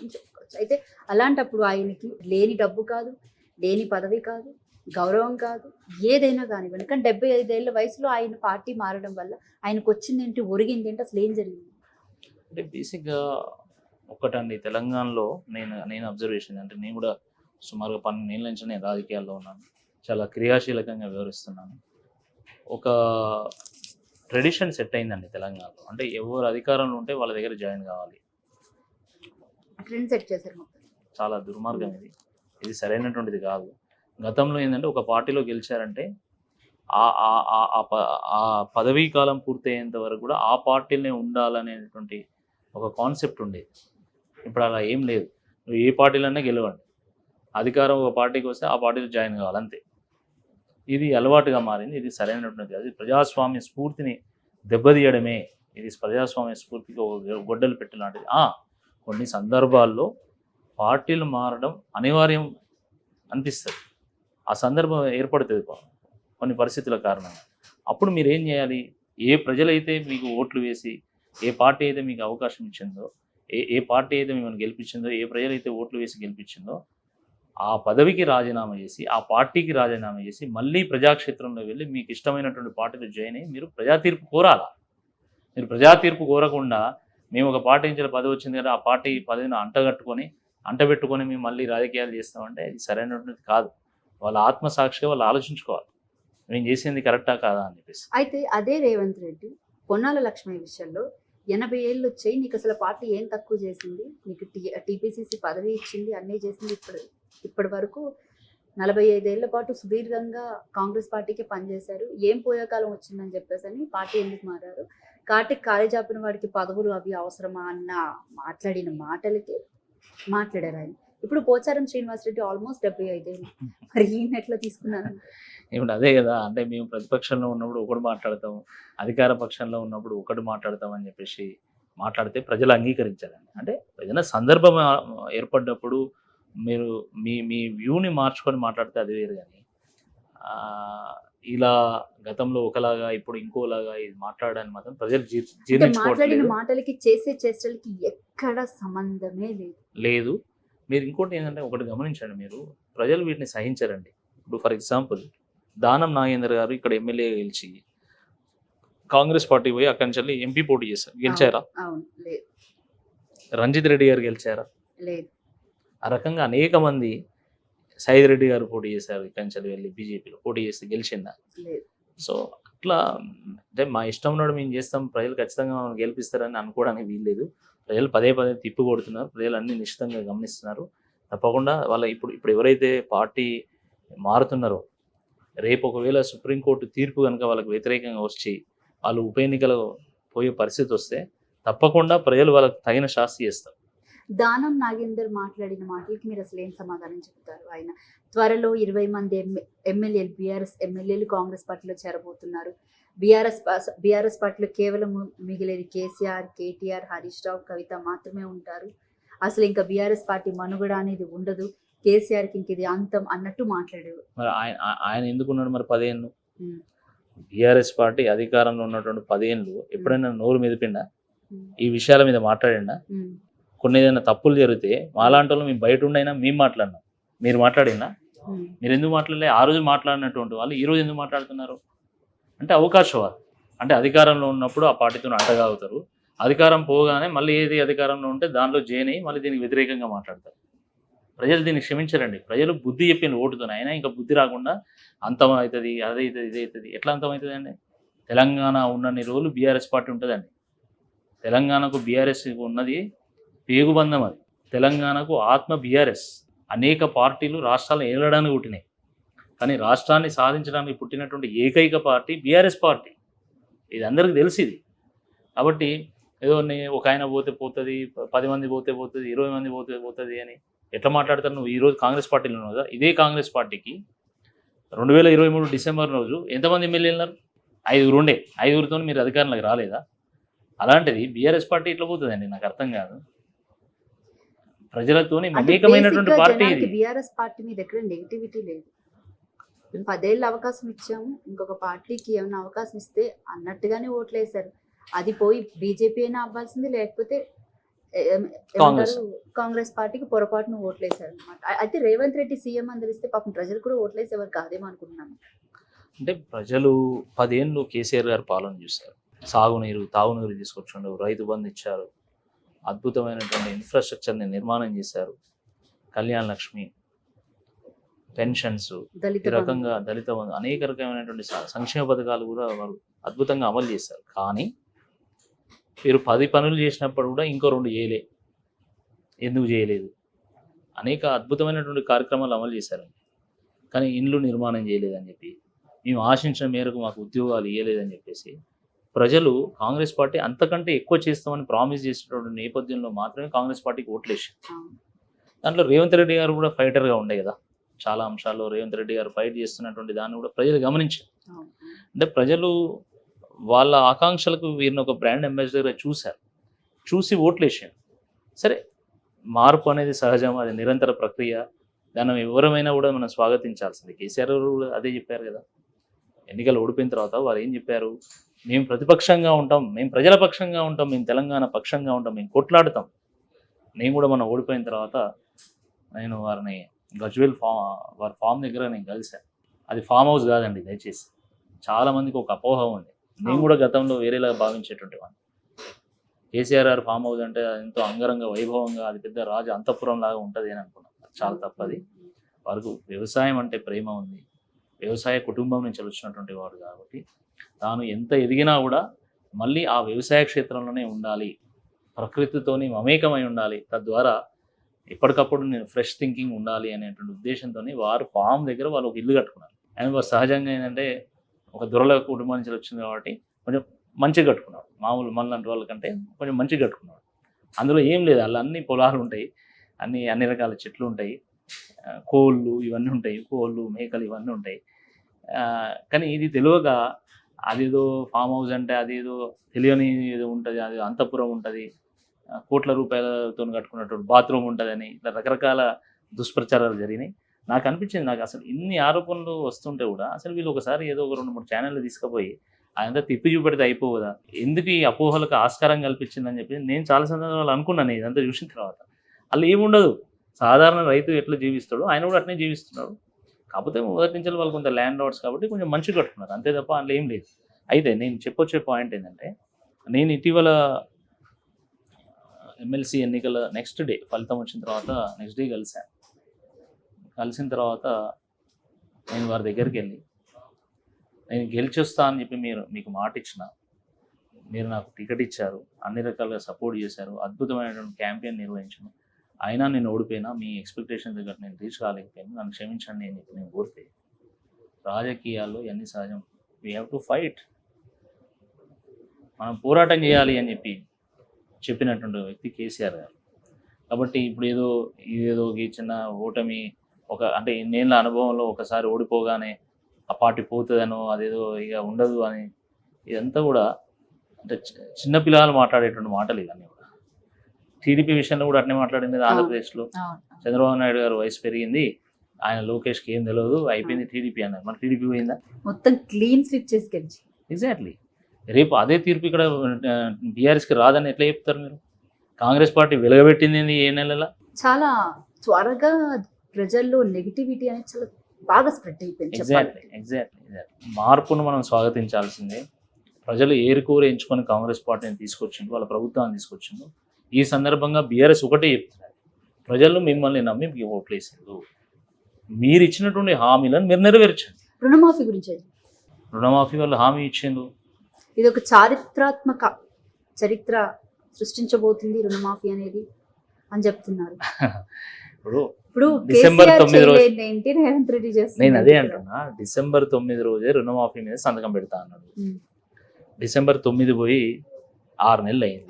అని చెప్పుకోవచ్చు. అయితే అలాంటప్పుడు ఆయనకి లేని డబ్బు కాదు, లేని పదవి కాదు, గౌరవం కాదు, ఏదైనా కానివ్వండి. కానీ 75 ఏళ్ల వయసులో ఆయన పార్టీ మారడం వల్ల ఆయనకు వచ్చింది ఏంటి, ఒరిగింది ఏంటి, అసలు ఏం జరిగింది? అంటే బేసిక్గా ఒకటండి, తెలంగాణలో నేను అబ్జర్వేషన్ అంటే, నేను కూడా సుమారుగా 12 ఏళ్ళ నుంచి నేను రాజకీయాల్లో ఉన్నాను, చాలా క్రియాశీలకంగా వ్యవహరిస్తున్నాను. ఒక ట్రెడిషన్ సెట్ అయిందండి తెలంగాణలో. అంటే ఎవరు అధికారంలో ఉంటే వాళ్ళ దగ్గర జాయిన్ కావాలి. ట్రెండ్ సెట్ చేశారు మొత్తం. చాలా దుర్మార్గం ఇది సరైనటువంటిది కాదు. గతంలో ఏంటంటే ఒక పార్టీలో గెలిచారంటే ఆ పదవీ కాలం పూర్తయ్యేంత వరకు కూడా ఆ పార్టీలోనే ఉండాలనేటువంటి ఒక కాన్సెప్ట్ ఉండేది. ఇప్పుడు అలా ఏం లేదు. నువ్వు ఏ పార్టీలోనే గెలవండి, అధికారం ఒక పార్టీకి వస్తే ఆ పార్టీలో జాయిన్ కావాలి, అంతే. ఇది అలవాటుగా మారింది. ఇది సరైనటువంటిది కాదు. ప్రజాస్వామ్య స్ఫూర్తిని దెబ్బతీయడమే. ఇది ప్రజాస్వామ్య స్ఫూర్తికి గొడ్డలు పెట్టలాంటిది. కొన్ని సందర్భాల్లో పార్టీలు మారడం అనివార్యం అనిపిస్తుంది. ఆ సందర్భం ఏర్పడుతుంది కొన్ని పరిస్థితుల కారణంగా. అప్పుడు మీరు ఏం చేయాలి? ఏ ప్రజలైతే మీకు ఓట్లు వేసి, ఏ పార్టీ అయితే మీకు అవకాశం ఇచ్చిందో, ఏ పార్టీ అయితే మిమ్మల్ని గెలిపించిందో, ఏ ప్రజలైతే ఓట్లు వేసి గెలిపించిందో ఆ పదవికి రాజీనామా చేసి ఆ పార్టీకి రాజీనామా చేసి మళ్ళీ ప్రజాక్షేత్రంలో వెళ్ళి మీకు ఇష్టమైనటువంటి పార్టీలో జాయిన్ అయ్యి మీరు ప్రజా తీర్పు కోరాలా. మీరు ప్రజా తీర్పు కోరకుండా మేము ఒక పార్టీ నుంచి పదవి వచ్చింది కదా ఆ పార్టీ పదవిని అంటబెట్టుకొని మేము మళ్ళీ రాజకీయాలు చేస్తామంటే ఇది సరైనటువంటిది కాదు. వాళ్ళ ఆత్మసాక్షిగా వాళ్ళు ఆలోచించుకోవాలి మేము చేసింది కరెక్టా కాదా అని చెప్పేసి. అయితే అదే రేవంత్ రెడ్డి పొన్నాల లక్ష్మయ్య విషయంలో 80 ఏళ్ళు వచ్చాయి, నీకు అసలు పార్టీ ఏం తక్కువ చేసింది, నీకు టీపీసీసీ పదవి ఇచ్చింది, అన్నీ చేసింది, ఇప్పటి వరకు 45 ఏళ్ల పాటు సుదీర్ఘంగా కాంగ్రెస్ పార్టీకి పనిచేశారు, ఏం పోయేకాలం వచ్చిందని చెప్పేసి అని పార్టీ ఎందుకు మారారు, కాటికి కాళీ చాపిన వాడికి పదవులు అవి అవసరమా అన్న మాట్లాడిన మాటలకి మాట్లాడారు ఆయన. ఇప్పుడు పోచారం శ్రీనివాసరెడ్డి ఆల్మోస్ట్ 75 ఏళ్ళు, మరి ఈయన ఎట్లా తీసుకున్నారు? ఇప్పుడు అదే కదా, అంటే మేము ప్రతిపక్షంలో ఉన్నప్పుడు ఒకటి మాట్లాడతాం, అధికార పక్షంలో ఉన్నప్పుడు ఒకటి మాట్లాడతాం అని చెప్పేసి మాట్లాడితే ప్రజలు అంగీకరించారండి. అంటే ఏదైనా సందర్భం ఏర్పడ్డప్పుడు మీరు మీ వ్యూని మార్చుకొని మాట్లాడితే అది వేరు. కానీ ఇలా గతంలో ఒకలాగా ఇప్పుడు ఇంకోలాగా ఇది మాట్లాడడానికి మాత్రం ప్రజలు మాట్లాడిన జీర్ణించుకోవట్లేదు. మాటలకి చేసే చేష్టలకి ఎక్కడ సంబంధమే లేదు. మీరు ఇంకోటి ఏంటంటే ఒకటి గమనించండి, మీరు ప్రజలు వీటిని సహించరండి. ఇప్పుడు ఫర్ ఎగ్జాంపుల్ దానం నాగేందర్ గారు ఇక్కడ ఎమ్మెల్యే గెలిచి కాంగ్రెస్ పార్టీ పోయి అక్కడి నుంచి ఎంపీ పోటీ చేశారు, గెలిచారా? అవును, లేదు. రంజిత్ రెడ్డి గారు గెలిచారా? లేదు. ఆ రకంగా అనేక మంది సైద్ రెడ్డి గారు పోటీ చేశారు, ఇక్కడి నుంచి వెళ్ళి బీజేపీలో పోటీ చేసి గెలిచిందా? లేదు. సో అట్లా అంటే మా ఇష్టం ఉన్నాడు మేము చేస్తాం, ప్రజలు ఖచ్చితంగా మమ్మల్ని గెలిపిస్తారని అనుకోవడానికి వీల్లేదు. ప్రజలు పదే తిప్పు కొడుతున్నారు, ప్రజలు అన్ని నిశ్చితంగా గమనిస్తున్నారు. తప్పకుండా వాళ్ళ ఇప్పుడు ఎవరైతే పార్టీ మారుతున్నారో రేపు ఒకవేళ సుప్రీంకోర్టు తీర్పు కనుక వాళ్ళకి వ్యతిరేకంగా వచ్చి వాళ్ళు ఉప ఎన్నికలు పోయే పరిస్థితి వస్తే తప్పకుండా ప్రజలు వాళ్ళకి తగిన శాస్తి చేస్తారు. దానం నాగేందర్ మాట్లాడిన మాటలకి మీరు అసలు ఏం సమాధానం చెప్తారు? ఆయన త్వరలో 20 మంది ఎమ్మెల్యేలు బీఆర్ఎస్ ఎమ్మెల్యేలు కాంగ్రెస్ పార్టీలో చేరబోతున్నారు, బీఆర్ఎస్ పార్టీలో కేవలం మిగిలేది కేసీఆర్, కేటీఆర్, హరీష్ రావు, కవిత మాత్రమే ఉంటారు, అసలు ఇంకా బీఆర్ఎస్ పార్టీ మనుగడ అనేది ఉండదు, కేసీఆర్కి ఇంక ఇది అంతం అన్నట్టు మాట్లాడారు. మరి ఆయన ఎందుకున్నాడు మరి 10 ఏళ్ళు? బీఆర్ఎస్ పార్టీ అధికారంలో ఉన్నటువంటి 10 ఏళ్ళు ఎప్పుడైనా నోరు మెదిపిండా? ఈ విషయాల మీద మాట్లాడిండా? కొన్ని ఏదైనా తప్పులు జరిగితే మాలాంటి వాళ్ళు మేము బయట ఉండైనా మేము మాట్లాడినాం, మీరు మాట్లాడినా? మీరు ఎందుకు మాట్లాడలే? ఆ రోజు మాట్లాడినటువంటి వాళ్ళు ఈ రోజు ఎందుకు మాట్లాడుతున్నారు? అంటే అవకాశవాదం. అంటే అధికారంలో ఉన్నప్పుడు ఆ పార్టీతో అంటగాగుతారు, అధికారం పోగానే మళ్ళీ ఏది అధికారంలో ఉంటే దానిలో జాయిన్ అయ్యి మళ్ళీ దీనికి వ్యతిరేకంగా మాట్లాడతారు. ప్రజలు దీన్ని క్షమించరండి. ప్రజలు బుద్ధి చెప్పిన ఓటుతోనే అయినా ఇంకా బుద్ధి రాకుండా అంతం అవుతుంది, అదవుతుంది, ఇదవుతుంది. ఎట్లా అంతం అవుతుంది అండి? తెలంగాణ ఉన్నన్ని రోజులు బీఆర్ఎస్ పార్టీ ఉంటుందండి. తెలంగాణకు బీఆర్ఎస్ ఉన్నది పేగుబంధం, అది తెలంగాణకు ఆత్మ బీఆర్ఎస్. అనేక పార్టీలు రాష్ట్రాలను ఏలడానికి పుట్టినాయి, కానీ రాష్ట్రాన్ని సాధించడానికి పుట్టినటువంటి ఏకైక పార్టీ బీఆర్ఎస్ పార్టీ. ఇది అందరికీ తెలిసింది. కాబట్టి ఏదో ఒక ఆయన పోతే పోతుంది, 10 మంది పోతే పోతుంది, 20 మంది పోతే పోతుంది అని ఎట్లా మాట్లాడతారు? నువ్వు ఈరోజు కాంగ్రెస్ పార్టీలో ఉన్నావు కదా, ఇదే కాంగ్రెస్ పార్టీకి 2023 డిసెంబర్ రోజు ఎంతమంది ఎమ్మెల్యేలు ఉన్నారు? 5 ఉండే. 5 మీరు అధికారంలోకి రాలేదా? అలాంటిది బీఆర్ఎస్ పార్టీ ఇట్లా పోతుందండి, నాకు అర్థం కాదు. ప్రజలతోని మమేకమైనటువంటి పార్టీ ఇది. బీఆర్ఎస్ పార్టీ మీద ఎక్కడ నెగిటివిటీ లేదు. 10 ఏళ్ళు అవకాశం ఇచ్చాము, ఇంకొక పార్టీకి ఏమైనా అవకాశం ఇస్తే అన్నట్టుగానే ఓట్లు వేశారు. అది పోయి బీజేపీ అయినా అవ్వాల్సింది, లేకపోతే కాంగ్రెస్ పార్టీకి పొరపాటును ఓట్లేశారు అనమాట. అయితే రేవంత్ రెడ్డి సీఎం అందరిస్తే పాపం ప్రజలు కూడా ఓట్లేసేవారు కాదేమో అనుకుంటున్నాను. అంటే ప్రజలు 10 ఏళ్ళు కేసీఆర్ గారు పాలన చూశారు. సాగునీరు, తాగునీరు తీసుకొచ్చిండు, రైతు బంధు ఇచ్చారు, అద్భుతమైనటువంటి ఇన్ఫ్రాస్ట్రక్చర్ని నిర్మాణం చేశారు, కళ్యాణ లక్ష్మి, పెన్షన్స్, ఈ రకంగా దళిత బంధు, అనేక రకమైనటువంటి సంక్షేమ పథకాలు కూడా వారు అద్భుతంగా అమలు చేశారు. కానీ మీరు 10 పనులు చేసినప్పుడు కూడా ఇంకో 2 చేయలే. ఎందుకు చేయలేదు? అనేక అద్భుతమైనటువంటి కార్యక్రమాలు అమలు చేశారండి, కానీ ఇండ్లు నిర్మాణం చేయలేదని చెప్పి, మేము ఆశించిన మేరకు మాకు ఉద్యోగాలు ఇవ్వలేదని చెప్పేసి ప్రజలు కాంగ్రెస్ పార్టీ అంతకంటే ఎక్కువ చేస్తామని ప్రామిస్ చేసినటువంటి నేపథ్యంలో మాత్రమే కాంగ్రెస్ పార్టీకి ఓట్లేసారు. దాంట్లో రేవంత్ రెడ్డి గారు కూడా ఫైటర్గా ఉండే కదా, చాలా అంశాల్లో రేవంత్ రెడ్డి గారు ఫైట్ చేస్తున్నటువంటి దాన్ని కూడా ప్రజలు గమనించారు. అంటే ప్రజలు వాళ్ళ ఆకాంక్షలకు వీరిని ఒక బ్రాండ్ అంబాసిడర్గా చూశారు, చూసి ఓట్లేసారు. సరే, మార్పు అనేది సహజం, అది నిరంతర ప్రక్రియ, దాన్ని ఎవరమైనా కూడా మనం స్వాగతించాల్సింది. కేసీఆర్ కూడా అదే చెప్పారు కదా, ఎన్నికలు ఓడిపోయిన తర్వాత వారు ఏం చెప్పారు? మేము ప్రతిపక్షంగా ఉంటాం, మేము ప్రజల పక్షంగా ఉంటాం, మేము తెలంగాణ పక్షంగా ఉంటాం, మేము కొట్లాడుతాం. నేను కూడా మనం ఓడిపోయిన తర్వాత నేను వారిని గజ్వేల్ వారి ఫామ్ దగ్గర నేను కలిసాను. అది ఫామ్ హౌస్ కాదండి, దయచేసి. చాలా మందికి ఒక అపోహ ఉంది. నేను కూడా గతంలో వేరేలా భావించేటువంటి వాడిని. కేసీఆర్ ఫామ్ హౌస్ అంటే ఎంతో అంగరంగ వైభవంగా అది పెద్ద రాజు అంతఃపురం లాగా ఉంటుంది అని అనుకున్నాను. చాలా తప్పది. వారికి వ్యవసాయం అంటే ప్రేమ ఉంది. వ్యవసాయ కుటుంబం నుంచి వచ్చినటువంటి వాడు కాబట్టి తాను ఎంత ఎదిగినా కూడా మళ్ళీ ఆ వ్యవసాయ క్షేత్రంలోనే ఉండాలి, ప్రకృతితోని మమేకమై ఉండాలి, తద్వారా ఎప్పటికప్పుడు నేను ఫ్రెష్ థింకింగ్ ఉండాలి అనేటువంటి ఉద్దేశంతో వారు ఫామ్ దగ్గర వాళ్ళు ఒక ఇల్లు కట్టుకున్నారు. అండ్ వారు సహజంగా ఏంటంటే ఒక దొరల కుటుంబం నుంచి వచ్చింది కాబట్టి కొంచెం మంచిగా కట్టుకున్నాడు. మామూలు మనలాంటి వాళ్ళకంటే కొంచెం మంచిగా కట్టుకున్నాడు. అందులో ఏం లేదు, అలా అన్ని పొలాలు ఉంటాయి, అన్ని రకాల చెట్లు ఉంటాయి, కోళ్ళు ఇవన్నీ ఉంటాయి, కోళ్ళు మేకలు ఇవన్నీ ఉంటాయి. కానీ ఇది తెలియక అదేదో ఫామ్ హౌస్ అంటే అదేదో తెలియని ఏదో ఉంటుంది, అది అంతఃపురం ఉంటుంది, కోట్ల రూపాయలతో కట్టుకున్నటువంటి బాత్రూమ్ ఉంటుందని ఇట్లా రకరకాల దుష్ప్రచారాలు జరిగినాయి. నాకు అనిపించింది, నాకు అసలు ఇన్ని ఆరోపణలు వస్తుంటే కూడా అసలు వీళ్ళు ఒకసారి ఏదో ఒక 2-3 ఛానళ్ళు తీసుకుపోయి అదంతా తిప్పి చూపెడితే అయిపోదా, ఎందుకు ఈ అపోహలకు ఆస్కారం కల్పించిందని చెప్పి నేను చాలా సందర్భాలు అనుకున్నాను. ఇదంతా చూసిన తర్వాత అలా ఏముండదు, సాధారణ రైతు ఎట్లా జీవిస్తాడో ఆయన కూడా అట్నే జీవిస్తున్నాడు. కాకపోతే మొదటి నుంచి వాళ్ళు కొంత ల్యాండ్ లార్డ్స్ కాబట్టి కొంచెం మంచిగా కట్టుకున్నారు, అంతే తప్ప అందులో ఏం లేదు. అయితే నేను చెప్పొచ్చే పాయింట్ ఏంటంటే, నేను ఇటీవల ఎమ్మెల్సీ ఎన్నికల నెక్స్ట్ డే ఫలితం వచ్చిన తర్వాత నెక్స్ట్ డే కలిసిన తర్వాత నేను వారి దగ్గరికి వెళ్ళి నేను గెలిచొస్తా అని చెప్పి మీకు మాట ఇచ్చిన, మీరు నాకు టికెట్ ఇచ్చారు, అన్ని రకాలుగా సపోర్ట్ చేశారు, అద్భుతమైనటువంటి క్యాంపెయిన్ నిర్వహించాను, అయినా నేను ఓడిపోయినా మీ ఎక్స్పెక్టేషన్ దగ్గర నేను రీచ్ కాలేకపోయాను, నన్ను క్షమించండి అని చెప్పి నేను కోరితే, రాజకీయాల్లో ఇవన్నీ సహజం, వీ హ్యావ్ టు ఫైట్, మనం పోరాటం చేయాలి అని చెప్పినటువంటి వ్యక్తి కేసీఆర్ గారు. కాబట్టి ఇప్పుడు ఏదో ఈ చిన్న ఓటమి అంటే ఇన్నేళ్ళ అనుభవంలో ఒకసారి ఓడిపోగానే ఆ పార్టీ పోతుందనో అదేదో ఇక ఉండదు అని, ఇదంతా కూడా అంటే చిన్నపిల్లలు మాట్లాడేటువంటి మాటలు ఇవన్నీ కూడా. టీడీపీ విషయంలో కూడా అట్నే మాట్లాడింది ఆంధ్రప్రదేశ్లో. చంద్రబాబు నాయుడు గారు వయసు పెరిగింది, ఆయన లోకేష్కి ఏం తెలియదు, అయిపోయింది టీడీపీ అన్నారు. మన టీడీపీ పోయిందా? మొత్తం క్లీన్ స్విచ్ చేసి గెలిచి. ఎగ్జాక్ట్లీ. రేపు అదే తీర్పు ఇక్కడ బీఆర్ఎస్కి రాదని ఎట్లా చెప్తారు మీరు? కాంగ్రెస్ పార్టీ వెలగబెట్టింది ఏ నెలలా? చాలా త్వరగా ప్రజల్లో నెగిటివిటీ అనేది చాలా బాగా స్ప్రెడ్ అయిపోయింది. ఎగ్జాక్ట్లీ. మార్పును మనం స్వాగతించాల్సిందే. ప్రజలు ఏరుకోరు ఎంచుకొని కాంగ్రెస్ పార్టీని తీసుకొచ్చిండు, వాళ్ళ ప్రభుత్వాన్ని తీసుకొచ్చిండు. ఈ సందర్భంగా బీఆర్ఎస్ ఒకటే చెప్తున్నారు, ప్రజలు మిమ్మల్ని నమ్మి మీకు ఓట్లేసారు, మీరు ఇచ్చినటువంటి హామీలను మీరు నెరవేర్చండి. రుణమాఫీ గురించి, రుణమాఫీ వాళ్ళు హామీ ఇచ్చిండు, ఇది ఒక చరిత్ర సృష్టించబోతుంది రుణమాఫీ అనేది అని చెప్తున్నారు. ఇప్పుడు డిసెంబర్ 9 రోజు రేవంత్ రెడ్డి చేస్తున్నారు. నేను అదే అంటున్నా, డిసెంబర్ 9 రోజే రుణమాఫీ మీద సంతకం పెడతా అన్నాడు. డిసెంబర్ 9 పోయి 6 నెలలు అయింది.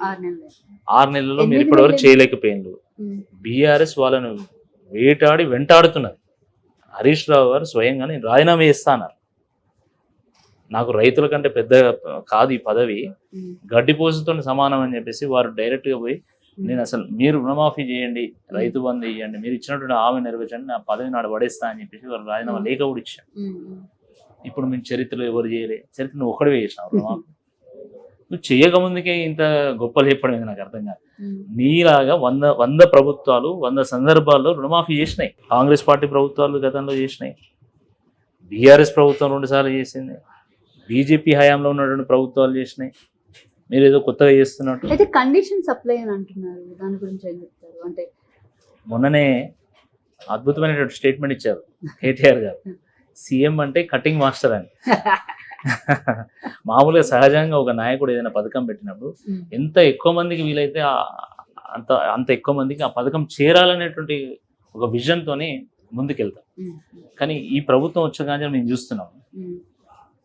6 నెలల్లో మీరు ఇప్పటివరకు చేయలేకపోయిండు. బీఆర్ఎస్ వాళ్ళను వెంటాడుతున్నది. హరీష్ రావు గారు స్వయంగా నేను రాజీనామా చేస్తా అన్నారు. నాకు రైతుల కంటే పెద్ద కాదు ఈ పదవి, గడ్డిపోసుతో సమానం అని చెప్పేసి వారు డైరెక్ట్గా పోయి నేను అసలు మీరు రుణమాఫీ చేయండి, రైతు బంధు ఇవ్వండి, మీరు ఇచ్చినటువంటి హామీ నెరవేర్చండి, నా పదవి నాడు పడేస్తా అని చెప్పేసి వారు రాజీనామా లేఖ కూడా ఇచ్చాను. ఇప్పుడు మీరు చరిత్రలో ఎవరు చేయలే, చరిత్ర నువ్వు ఒక్కడే చేసినావు రుణమాఫీ. నువ్వు చేయకముందుకే ఇంత గొప్పలు చెప్పడం నాకు అర్థం కాదు. నీలాగా 100 ప్రభుత్వాలు 100 సందర్భాల్లో రుణమాఫీ చేసినాయి. కాంగ్రెస్ పార్టీ ప్రభుత్వాలు గతంలో చేసినాయి, బీఆర్ఎస్ ప్రభుత్వం 2 సార్లు చేసింది, బీజేపీ హయాంలో ఉన్నటువంటి ప్రభుత్వాలు చేసినాయి. మీరు ఏదో కొత్తగా చేస్తున్నట్టు. అయితే కండిషన్ సప్లై అని అంటున్నారు, దాని గురించి ఏం చెప్తారు? అంటే మొన్ననే అద్భుతమైనటువంటి స్టేట్మెంట్ ఇచ్చారు కేటీఆర్ గారు, సీఎం అంటే కటింగ్ మాస్టర్ అని. మామూలుగా సహజంగా ఒక నాయకుడు ఏదైనా పథకం పెట్టినప్పుడు ఎంత ఎక్కువ మందికి వీలైతే అంత ఎక్కువ మందికి ఆ పథకం చేరాలనేటువంటి ఒక విజన్తోనే ముందుకెళ్తాం. కానీ ఈ ప్రభుత్వం వచ్చగానే మేము చూస్తున్నాం,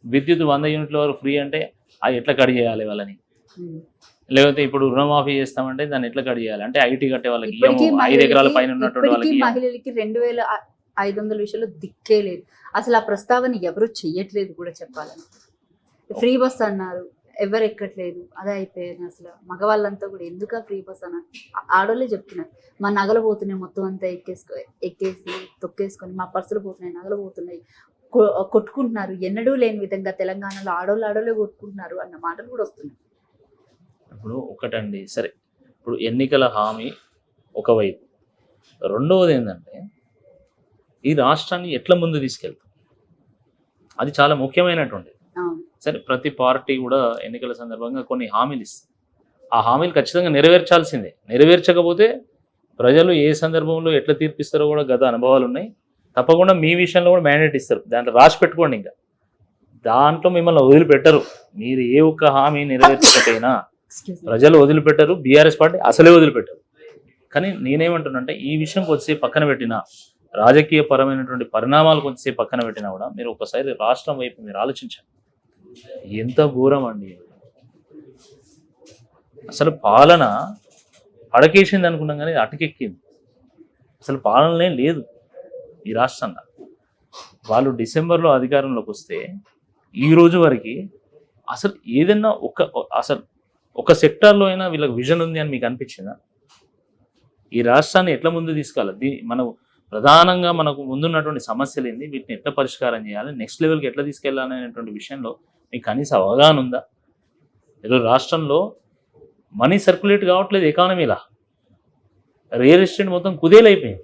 విద్యుత్ 100 యూనిట్ల వరకు ఫ్రీ అంటే అది ఎట్లా కట్ చేయాలి వాళ్ళని, లేకపోతే ఇప్పుడు రుణమాఫీ చేస్తామంటే దాన్ని ఎట్లా కట్ చేయాలి అంటే ఐటీ కట్టే వాళ్ళకి 5 ఎకరాల పైన ఉన్నటువంటి వాళ్ళకి, మహిళలకి 2500 విషయంలో దిక్కే లేదు. అసలు ఆ ప్రస్తావన ఎవరు చెయ్యట్లేదు కూడా చెప్పాలని. ఫ్రీ బస్ అన్నారు, ఎవరు ఎక్కట్లేదు, అదే అయిపోయింది. అసలు మగవాళ్ళంతా కూడా ఎందుకు ఫ్రీ బస్ అన్నారు, ఆడోళ్ళే చెప్తున్నారు మా నగలు పోతున్నాయి, మొత్తం అంతా ఎక్కేసి తొక్కేసుకొని మా పర్సులు పోతున్నాయి, నగలు పోతున్నాయి, కొట్టుకుంటున్నారు, ఎన్నడూ లేని విధంగా తెలంగాణలో ఆడోళ్ళే కొట్టుకుంటున్నారు అన్న మాటలు కూడా వస్తున్నాయి. ఇప్పుడు ఒకటండి, సరే ఇప్పుడు ఎన్నికల హామీ ఒకవైపు, రెండవది ఏంటంటే ఈ రాష్ట్రాన్ని ఎట్లా ముందు తీసుకెళ్తాం, అది చాలా ముఖ్యమైనటువంటిది. అవును. సరే, ప్రతి పార్టీ కూడా ఎన్నికల సందర్భంగా కొన్ని హామీలు ఇస్తుంది. ఆ హామీలు ఖచ్చితంగా నెరవేర్చాల్సిందే. నెరవేర్చకపోతే ప్రజలు ఏ సందర్భంలో ఎట్లా తీర్పిస్తారో కూడా గత అనుభవాలు ఉన్నాయి. తప్పకుండా మీ విషయంలో కూడా మ్యాండేట్ ఇస్తారు. దాంట్లో రాసి పెట్టుకోండి. ఇంకా దాంట్లో మిమ్మల్ని వదిలిపెట్టరు. మీరు ఏ ఒక్క హామీ నెరవేర్చకపోయినా Excuse me. ప్రజలు వదిలిపెట్టరు. బీఆర్ఎస్ పార్టీ అసలే వదిలిపెట్టరు. కానీ నేనేమంటున్నానంటే, ఈ విషయం కొద్దిసేపు పక్కన పెట్టినా, రాజకీయ పరమైనటువంటి పరిణామాలు కొద్దిసేపు పక్కన పెట్టినా కూడా మీరు ఒకసారి రాష్ట్రం వైపు మీరు ఆలోచించండి. ఎంత ఘోరం అండి అసలు. పాలన పడకేసింది అనుకున్నాం కానీ అటకెక్కింది. అసలు పాలనలే లేదు ఈ రాష్ట్రంలో. వాళ్ళు డిసెంబర్లో అధికారంలోకి వస్తే ఈ రోజు వరకు అసలు ఏదైనా అసలు ఒక సెక్టార్లో అయినా వీళ్ళకి విజన్ ఉంది అని మీకు అనిపించిందా? ఈ రాష్ట్రాన్ని ఎట్లా ముందు తీసుకెళ్ళాలి, మనం ప్రధానంగా మనకు ముందున్నటువంటి సమస్యలు ఏంది, వీటిని ఎట్లా పరిష్కారం చేయాలి, నెక్స్ట్ లెవెల్కి ఎట్లా తీసుకెళ్ళాలి అనేటువంటి విషయంలో మీకు కనీస అవగాహన ఉందా? ఈరోజు రాష్ట్రంలో మనీ సర్క్యులేట్ కావట్లేదు. ఎకానమీలా రియల్ ఎస్టేట్ మొత్తం కుదేలైపోయింది.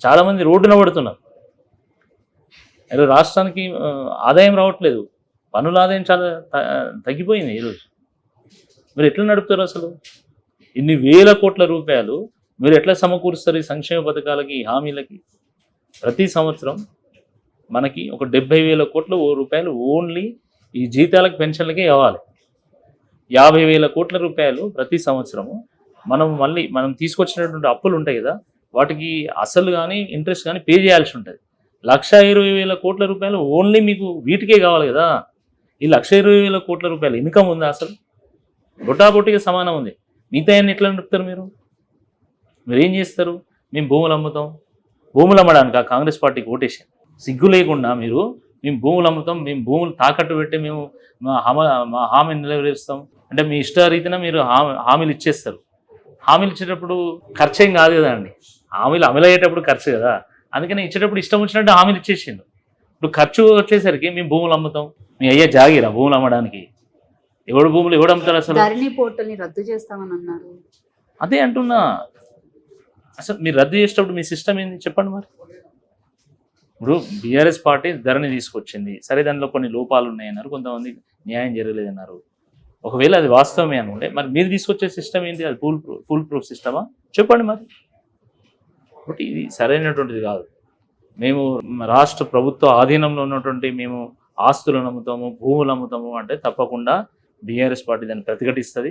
చాలామంది రోడ్డున పడుతున్నారు. ఈరోజు రాష్ట్రానికి ఆదాయం రావట్లేదు. పన్నుల ఆదాయం చాలా తగ్గిపోయింది. ఈరోజు మీరు ఎట్లా నడుపుతారు? అసలు ఇన్ని వేల కోట్ల రూపాయలు మీరు ఎట్లా సమకూరుస్తారు ఈ సంక్షేమ పథకాలకి, ఈ హామీలకి? ప్రతి సంవత్సరం మనకి ఒక 70,000 కోట్ల రూపాయలు ఓన్లీ ఈ జీతాలకు, పెన్షన్లకే కావాలి. 50,000 కోట్ల రూపాయలు ప్రతి సంవత్సరము మనం తీసుకొచ్చినటువంటి అప్పులు ఉంటాయి కదా, వాటికి అసలు కానీ ఇంట్రెస్ట్ కానీ పే చేయాల్సి ఉంటుంది. 1,20,000 కోట్ల రూపాయలు ఓన్లీ మీకు వీటికే కావాలి కదా. ఈ 1,20,000 కోట్ల రూపాయలు ఇన్కమ్ ఉందా? అసలు బొటాబొటిగా సమానం ఉంది. మిగతా అన్ని ఎట్లా నడుపుతారు? మీరు ఏం చేస్తారు? మేము భూములు అమ్ముతాం. భూములు అమ్మడానికి ఆ కాంగ్రెస్ పార్టీకి ఓటేసాం. సిగ్గు లేకుండా మేము భూములు అమ్ముతాం, మేము భూములు తాకట్టు పెట్టి మేము మా హామీని నెరవేరుస్తాం అంటే మీ ఇష్టారీతిన మీరు హామీలు ఇచ్చేస్తారు. హామీలు ఇచ్చేటప్పుడు ఖర్చు ఏం కాదు కదా అండి. హామీలు అమలయ్యేటప్పుడు ఖర్చు కదా. అందుకని ఇచ్చేటప్పుడు ఇష్టం వచ్చినట్టు హామీలు ఇచ్చేసిండు. ఇప్పుడు ఖర్చు వచ్చేసరికి మేము భూములు అమ్ముతాం. మీ అయ్యా జాగిరా భూములు అమ్మడానికి? ఎవడు భూములు ఎవడు అమ్ముతారు? అసలు ధరణి పోర్టల్ని రద్దు చేస్తామని అన్నారు. అదే అంటున్నా. అసలు మీరు రద్దు చేసేటప్పుడు మీ సిస్టమ్ ఏంది చెప్పండి. మరి ఇప్పుడు బీఆర్ఎస్ పార్టీ ధరణి తీసుకొచ్చింది. సరే, దానిలో కొన్ని లోపాలు ఉన్నాయన్నారు, కొంతమంది న్యాయం జరగలేదన్నారు. ఒకవేళ అది వాస్తవమే అనుకుంటే మరి మీరు తీసుకొచ్చే సిస్టమ్ ఏంటి? అది ఫుల్ ప్రూఫ్ సిస్టమా? చెప్పండి మరి. కాబట్టి ఇది సరైనటువంటిది కాదు. మేము రాష్ట్ర ప్రభుత్వ ఆధీనంలో ఉన్నటువంటి మేము ఆస్తులను అమ్ముతాము, భూములు అమ్ముతాము అంటే తప్పకుండా బీఆర్ఎస్ పార్టీ దాన్ని ప్రతిఘటిస్తుంది.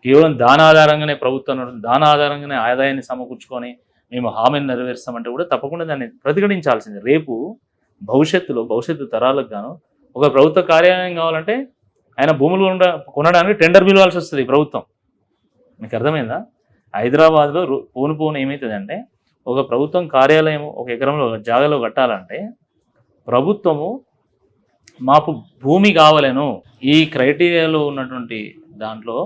కేవలం దాని ఆధారంగానే ప్రభుత్వం దాని ఆధారంగానే ఆదాయాన్ని సమకూర్చుకొని మేము హామీని నెరవేరుస్తామంటే కూడా తప్పకుండా దాన్ని ప్రతిఘటించాల్సింది. రేపు భవిష్యత్తు తరాలకు గాను ఒక ప్రభుత్వ కార్యాలయం కావాలంటే ఆయన భూములు కొనడానికి టెండర్ పిలవాల్సి వస్తుంది ప్రభుత్వం. మీకు అర్థమైందా? హైదరాబాద్లో పోను ఏమవుతుందంటే, ఒక ప్రభుత్వం కార్యాలయం ఒక ఎకరంలో జాగాలో కట్టాలంటే ప్రభుత్వము మాకు భూమి కావాలను, ఈ క్రైటీరియాలో ఉన్నటువంటి దాంట్లో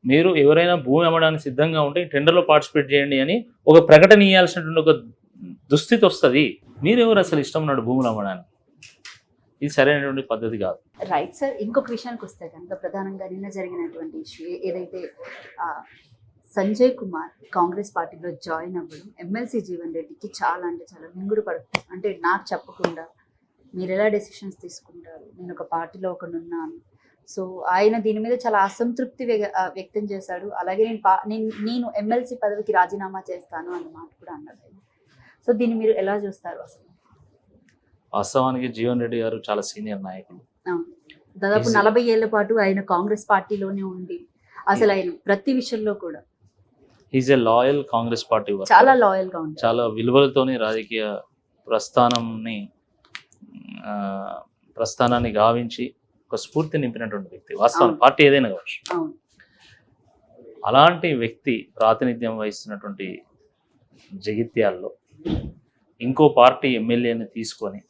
మీరు ఎవరైనా భూమి అమ్మడానికి సిద్ధంగా ఉంటే టెండర్లో పార్టిసిపేట్ చేయండి అని ఒక ప్రకటన ఇవ్వాల్సినటువంటి ఒక దుస్థితి వస్తుంది. మీరెవరు అసలు ఇష్టం ఉన్నాడు భూములు అమ్మడానికి? ఇది సరైనటువంటి పద్ధతి కాదు. Right sir. ఇంకొక విషయానికి వస్తే కనుక ప్రధానంగా నిన్న జరిగినటువంటి ఇష్యూ ఏదైతే సంజయ్ కుమార్ కాంగ్రెస్ పార్టీలో జాయిన్ అవ్వడం ఎమ్మెల్సీ జీవన్ రెడ్డికి చాలా అంటే చాలా మింగుడు పడుతుంది. అంటే నాకు చెప్పకుండా మీరు ఎలా డెసిషన్స్ తీసుకుంటారు, నేను ఒక పార్టీలో ఒకనున్నాను. సో ఆయన దీని మీద చాలా అసంతృప్తి వ్యక్తం చేశాడు. అలాగే నేను ఎమ్మెల్సీ పదవికి రాజీనామా చేస్తాను అన్న మాట కూడా అన్నాడు. సో దీన్ని మీరు ఎలా చూస్తారు? అసలు వాస్తవానికి జీవన్ రెడ్డి గారు చాలా సీనియర్ నాయకులు. దాదాపు 40 ఏళ్ల పాటు ఆయన కాంగ్రెస్ పార్టీలోనే ఉండి అసలు ఆయన ప్రతి విషయంలో కూడా is a loyal Congress party, చాలా లాయల్ గా ఉంటారు. చాలా విలువలతోని రాజకీయ ప్రస్థానాన్ని గావించి ఒక స్ఫూర్తి నింపినటువంటి వ్యక్తి. వాస్తవం పార్టీ ఏదైనా కావచ్చు. అలాంటి వ్యక్తి ప్రాతినిధ్యం వహిస్తున్నటువంటి జగిత్యాల్లో ఇంకో పార్టీ ఎమ్మెల్యేని తీసుకొని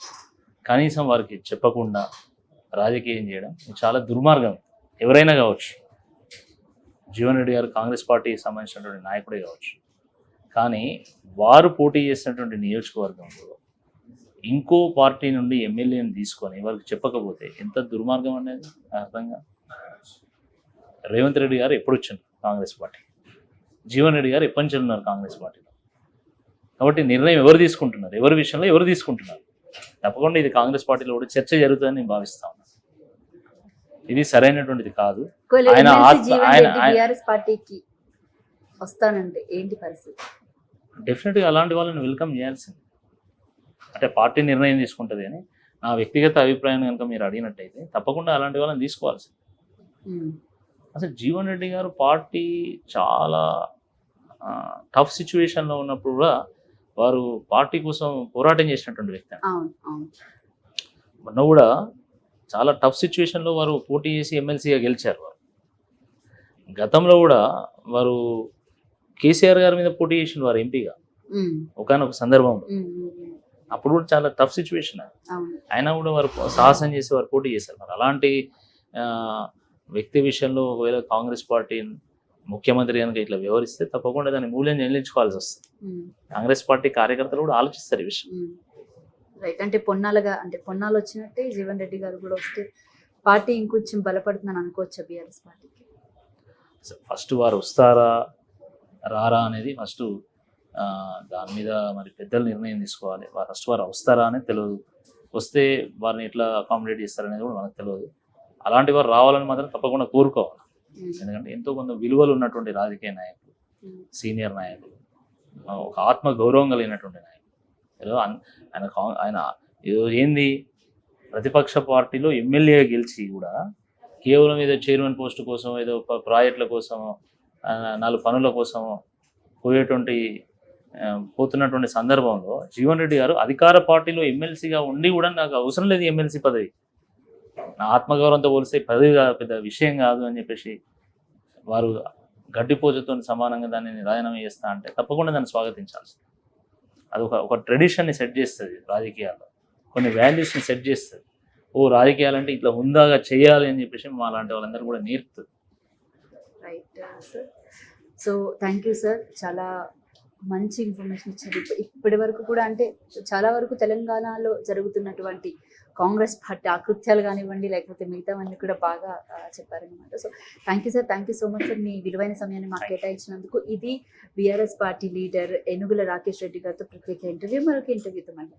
కనీసం వారికి చెప్పకుండా రాజకీయం చేయడం చాలా దుర్మార్గం. ఎవరైనా కావచ్చు, జీవన్ రెడ్డి గారు కాంగ్రెస్ పార్టీకి సంబంధించినటువంటి నాయకుడే కావచ్చు. కానీ వారు పోటీ చేసినటువంటి నియోజకవర్గంలో ఇంకో పార్టీ నుండి ఎమ్మెల్యేని తీసుకొని వాళ్ళకి చెప్పకపోతే ఎంత దుర్మార్గం అనేది అర్థంగా. రేవంత్ రెడ్డి గారు ఎప్పుడు వచ్చారు కాంగ్రెస్ పార్టీ? జీవన్ రెడ్డి గారు ఎప్పటి నుంచి ఉన్నారు కాంగ్రెస్ పార్టీలో? కాబట్టి నిర్ణయం ఎవరు తీసుకుంటున్నారు, ఎవరి విషయంలో ఎవరు తీసుకుంటున్నారు, తప్పకుండా ఇది కాంగ్రెస్ పార్టీలో కూడా చర్చ జరుగుతుందని నేను భావిస్తా ఉన్నాను. ఇది సరైనటువంటిది కాదు. ఒకవేళ ఆయన ఎమ్మెల్సీ ఆత్మ- జీవన్ ఆయన- రెడ్డి బీఆర్ఎస్ పార్టీకి వస్తానంటే ఏంటి పరిస్థితి? డెఫినెట్గా అలాంటి వాళ్ళని వెల్కమ్ చేయాల్సింది. అంటే పార్టీ నిర్ణయం తీసుకుంటుంది అని నా వ్యక్తిగత అభిప్రాయం కనుక మీరు అడిగినట్టయితే తప్పకుండా అలాంటి వాళ్ళని తీసుకోవాల్సింది. ఉమ్, అసలు జీవన్ రెడ్డి గారు పార్టీ చాలా టఫ్ సిచ్యువేషన్లో ఉన్నప్పుడు కూడా వారు పార్టీ కోసం పోరాటం చేసినటువంటి వ్యక్తి. అవును అవును. మొన్న కూడా చాలా టఫ్ సిచ్యువేషన్లో వారు పోటీ చేసి ఎమ్మెల్సీగా గెలిచారు. వారు గతంలో కూడా వారు కేసీఆర్ గారి మీద పోటీ చేసిన వారు ఎంపీగా ఉమ్, ఒకనొక సందర్భంలో. ఉమ్, ఉమ్, ఉమ్, అప్పుడు కూడా చాలా టఫ్ సిచ్యువేషన్ అది. అవును. అయినా కూడా వారు సాహసం చేసి వారు పోటీ చేశారు. మరి అలాంటి ఆ, వ్యక్తి విషయంలో ఒకవేళ కాంగ్రెస్ పార్టీ ముఖ్యమంత్రి కనుక ఇట్లా వ్యవహరిస్తే తప్పకుండా దాని మూల్యం చెల్లించుకోవాల్సి వస్తుంది. ఉమ్, కాంగ్రెస్ పార్టీ కార్యకర్తలు కూడా ఆలోచిస్తారు ఈ విషయం. ఉమ్. రైట్. అంటే పొన్నాలు వచ్చినట్టే జీవన్ రెడ్డి గారు కూడా వస్తే పార్టీ ఇంకొంచెం బలపడుతుందని అనుకోవచ్చా బీఆర్ఎస్ పార్టీకి? ఫస్ట్ వారు వస్తారా రారా అనేది ఫస్ట్ దాని మీద మరి పెద్దలు నిర్ణయం తీసుకోవాలి. ఫస్ట్ వారు వస్తారా అనేది తెలియదు, వస్తే వారిని ఎట్లా అకామిడేట్ చేస్తారనేది కూడా మనకు తెలియదు. అలాంటి వారు రావాలని మాత్రం తప్పకుండా కోరుకోవాలి. ఉమ్, ఎందుకంటే ఎంతో కొంత విలువలు ఉన్నటువంటి రాజకీయ నాయకులు, ఉమ్, సీనియర్ నాయకులు, ఒక ఆత్మ గౌరవం కలిగినటువంటి నాయకులు. ఏదో ఆయన ఏదో ఏంది ప్రతిపక్ష పార్టీలో ఎమ్మెల్యే గెలిచి కూడా కేవలం ఏదో చైర్మన్ పోస్ట్ కోసం, ఏదో ప్రాజెక్టుల కోసం, 4 పనుల కోసం పోతున్నటువంటి సందర్భంలో జీవన్ రెడ్డి గారు అధికార పార్టీలో ఎమ్మెల్సీగా ఉండి కూడా నాకు అవసరం లేదు ఎమ్మెల్సీ పదవి, నా ఆత్మగౌరవంతో పోలిస్తే పదవి పెద్ద విషయం కాదు అని చెప్పేసి వారు గడ్డిపోజుతో సమానంగా దాన్ని రాజీనామా చేస్తా అంటే తప్పకుండా దాన్ని స్వాగతించాల్సింది. అది ఒక ట్రెడిషన్ని సెట్ చేస్తుంది రాజకీయాల్లో, కొన్ని వాల్యూస్ని సెట్ చేస్తుంది. రాజకీయాలంటే ఇట్లా హుందాగా చేయాలి అని చెప్పేసి మా లాంటి వాళ్ళందరూ కూడా నేర్పుతుంది. Right sir. So thank you sir, చాలా మంచి ఇన్ఫర్మేషన్ ఇచ్చారు. ఇప్పటి వరకు కూడా అంటే చాలా వరకు తెలంగాణలో జరుగుతున్నటువంటి కాంగ్రెస్ పార్టీ ఆకృత్యాలు కానివ్వండి, లేకపోతే మిగతావన్నీ కూడా బాగా చెప్పారనమాట. So thank you sir, thank you so much sir, మీ విలువైన సమయాన్ని మాకు కేటాయించినందుకు. ఇది బీఆర్ఎస్ పార్టీ లీడర్ ఏనుగుల రాకేష్ రెడ్డి గారితో ప్రత్యేక ఇంటర్వ్యూ. మరొక ఇంటర్వ్యూతో మళ్ళీ